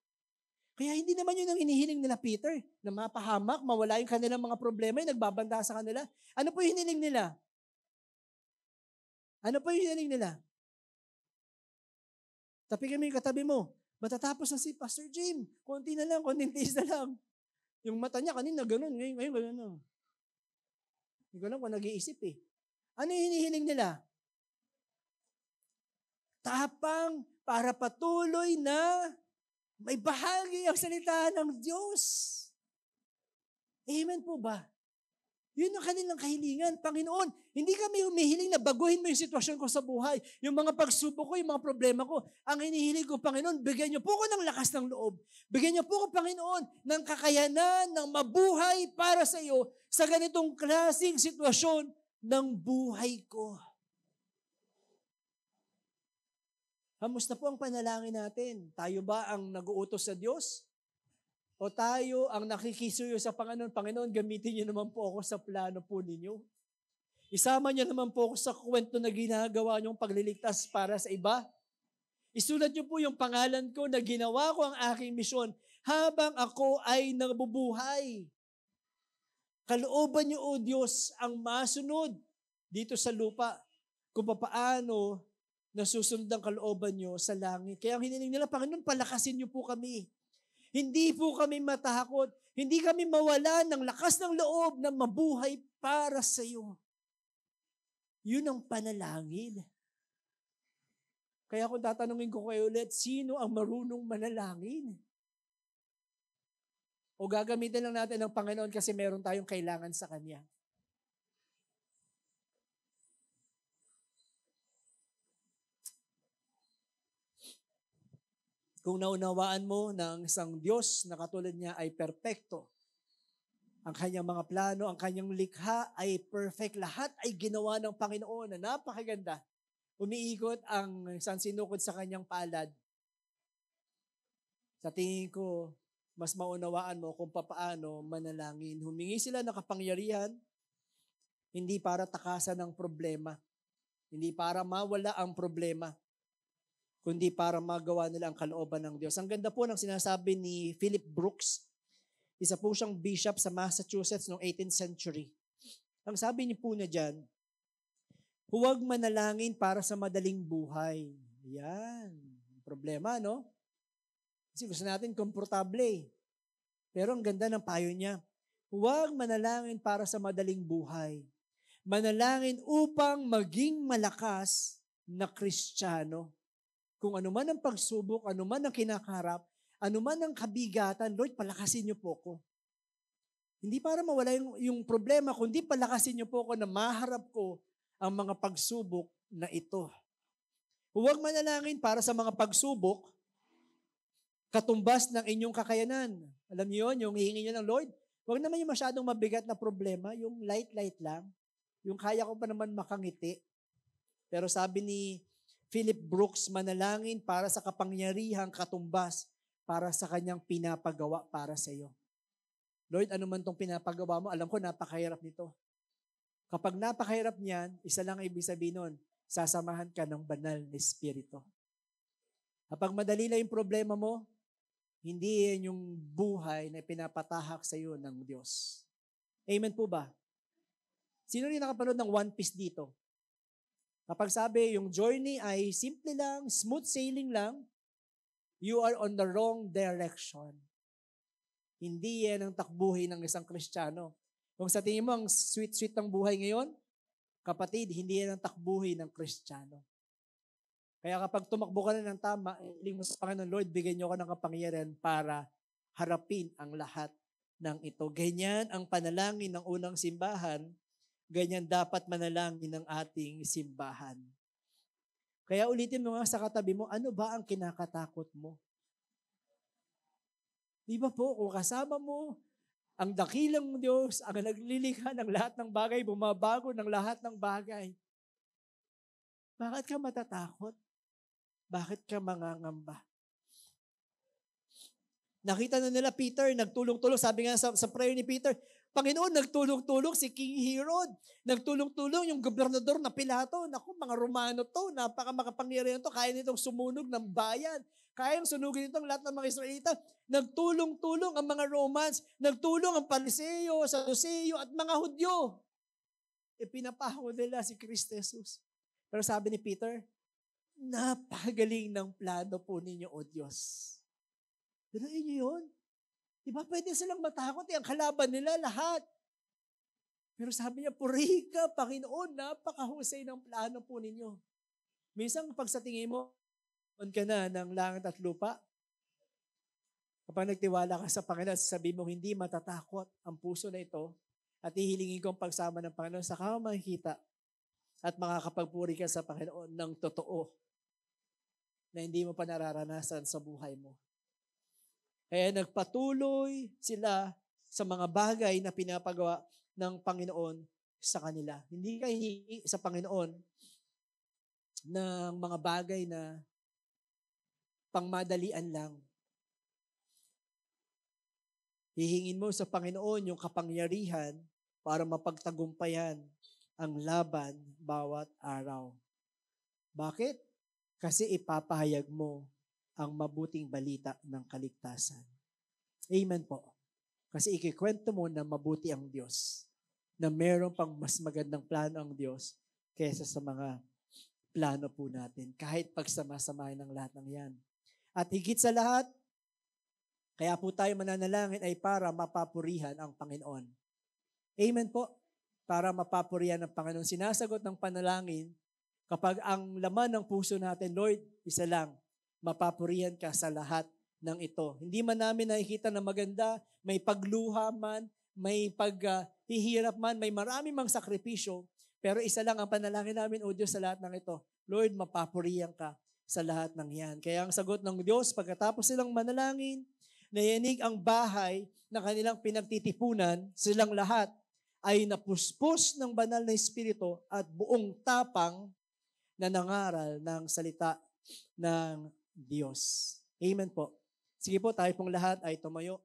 Kaya hindi naman yun ang inihiling nila Peter, na mapahamak, mawala yung kanilang mga problema, yung nagbabanta sa kanila. Ano po yung hiniling nila? Ano po yung hiniling nila? Tapi kami katabi mo, matatapos na si Pastor Jim. Konti na lang, konting tiis na lang. Yung mata niya kanina ganun, ngayon ganun na. Hindi ko alam kung nag-iisip eh. Ano yung hinihiling nila? Tapang para patuloy na may bahagi ang salita ng Diyos. Amen po ba? Yun ang kanilang kahilingan. Panginoon, hindi kami humihiling na baguhin mo yung sitwasyon ko sa buhay. Yung mga pagsubok ko, yung mga problema ko. Ang hinihiling ko, Panginoon, bigyan niyo po ko ng lakas ng loob. Bigyan niyo po ko, Panginoon, ng kakayanan, ng mabuhay para sa iyo sa ganitong klaseng sitwasyon ng buhay ko. Kamusta po ang panalangin natin? Tayo ba ang nag-uutos sa Diyos? O tayo ang nakikisuyo sa Panginoon, Panginoon, gamitin niyo naman po ako sa plano po ninyo. Isama niyo naman po ako sa kwento na ginagawa niyong pagliligtas para sa iba. Isulat niyo po yung pangalan ko na ginawa ko ang aking misyon habang ako ay nabubuhay. Kalooban niyo, O Diyos, ang masunod dito sa lupa kung paano nasusunod ang kalooban niyo sa langit. Kaya ang hiniling nila, Panginoon, palakasin niyo po kami. Hindi po kami matakot. Hindi kami mawala ng lakas ng loob na mabuhay para sa iyo. Yun ang panalangin. Kaya kung tatanungin ko kayo ulit, sino ang marunong manalangin? O gagamitin lang natin ng Panginoon kasi meron tayong kailangan sa Kanya. Kung naunawaan mo na ang isang Diyos na katulad niya ay perpekto, ang kanyang mga plano, ang kanyang likha ay perfect, lahat ay ginawa ng Panginoon na napakaganda. Umiikot ang isang sinukod sa kanyang palad. Sa tingin ko, mas maunawaan mo kung paano manalangin. Humingi sila ng kapangyarihan, hindi para takasan ng problema, hindi para mawala ang problema, kundi para magawa nila ang kalooban ng Diyos. Ang ganda po ng sinasabi ni Philip Brooks. Isa po siyang bishop sa Massachusetts noong 18th century. Ang sabi niya po na dyan, huwag manalangin para sa madaling buhay. Yan. Problema, no? Kasi gusto natin komportable. Pero ang ganda ng payo niya, huwag manalangin para sa madaling buhay. Manalangin upang maging malakas na Kristiyano. Kung anuman ang pagsubok, anuman ang kinakaharap, anuman ang kabigatan, Lord, palakasin niyo po ko. Hindi para mawala yung problema, kundi palakasin niyo po ko na maharap ko ang mga pagsubok na ito. Huwag manalangin para sa mga pagsubok, katumbas ng inyong kakayanan. Alam niyo yun, yung hihingi niyo ng Lord, huwag naman yung masyadong mabigat na problema, yung light lang, yung kaya ko pa naman makangiti. Pero sabi ni Philip Brooks, manalangin para sa kapangyarihang katumbas para sa kanyang pinapagawa para sa iyo. Lord, ano man tong pinapagawa mo, alam ko napakahirap nito. Kapag napakahirap niyan, isa lang ang ibig sabihin nun, sasamahan ka ng banal na Espiritu. Kapag madali lang yung problema mo, hindi yan yung buhay na pinapatahak sa iyo ng Diyos. Amen po ba? Sino rin nakapanood ng One Piece dito? Kapag sabi yung journey ay simple lang, smooth sailing lang, you are on the wrong direction. Hindi yan ang takbuhin ng isang Kristiyano. Kung sa tingin mo ang sweet-sweet ng buhay ngayon, kapatid, hindi yan ang takbuhin ng Kristiyano. Kaya kapag tumakbo ka na ng tama, hiling mo sa Panginoon, Lord, bigyan niyo ako ng kapangyarihan para harapin ang lahat ng ito. Ganyan ang panalangin ng unang simbahan, ganyan dapat manalangin ng ating simbahan. Kaya ulitin mo nga sa katabi mo, ano ba ang kinakatakot mo? Di ba po, kung kasama mo, ang dakilang Diyos, ang naglilikha ng lahat ng bagay, bumabago ng lahat ng bagay, bakit ka matatakot? Bakit ka mangangamba? Nakita na nila Peter, nagtulong-tulong. Sabi nga sa prayer ni Peter, Panginoon, nagtulong-tulong si King Herod. Nagtulong-tulong yung gobernador na Pilato. Naku, mga Romano to, napakamakapangyarihan to. Kaya nitong sumunog ng bayan. Kayang sunugin itong lahat ng mga Israelita. Nagtulong-tulong ang mga Romans. Nagtulong ang Pariseo, Saduceo at mga Hudyo. Pinapako nila si Kristo Jesus. Pero sabi ni Peter, napagaling ng plano po ninyo, O Diyos. Dinuin niyo yun. Diba pwede silang matakot? Ang kalaban nila lahat. Pero sabi niya, puri ka, Panginoon, napakahusay ng plano po ninyo. Minsan pag sa tingin mo, on ka na ng langit at lupa, kapag nagtiwala ka sa Panginoon, sabi mo, hindi matatakot ang puso na ito at ihilingin ko ang pagsama ng Panginoon, saka makikita at makakapagpuri ka sa Panginoon ng totoo na hindi mo pa nararanasan sa buhay mo. Kaya nagpatuloy sila sa mga bagay na pinapagawa ng Panginoon sa kanila. Hindi ka hihingi sa Panginoon ng mga bagay na pangmadalian lang. Hihingin mo sa Panginoon yung kapangyarihan para mapagtagumpayan ang laban bawat araw. Bakit? Kasi ipapahayag mo ang mabuting balita ng kaligtasan. Amen po. Kasi ikikwento mo na mabuti ang Diyos, na meron pang mas magandang plano ang Diyos kaysa sa mga plano po natin, kahit pagsama-samahin ng lahat ng yan. At higit sa lahat, kaya po tayo mananalangin ay para mapapurihan ang Panginoon. Amen po. Para mapapurihan ang Panginoon. Sinasagot ng panalangin, kapag ang laman ng puso natin, Lord, isa lang, mapapurihan ka sa lahat ng ito. Hindi man namin nakikita na maganda, may pagluha man, may paghihirap man, may marami mang sakripisyo, pero isa lang ang panalangin namin, O Diyos, sa lahat ng ito. Lord, mapapurihan ka sa lahat ng yan. Kaya ang sagot ng Diyos, pagkatapos silang manalangin, nayanig ang bahay na kanilang pinagtitipunan, silang lahat ay napuspos ng banal na Espiritu at buong tapang na nangaral ng salita ng Diyos. Amen po. Sige po, tayo pong lahat ay tumayo.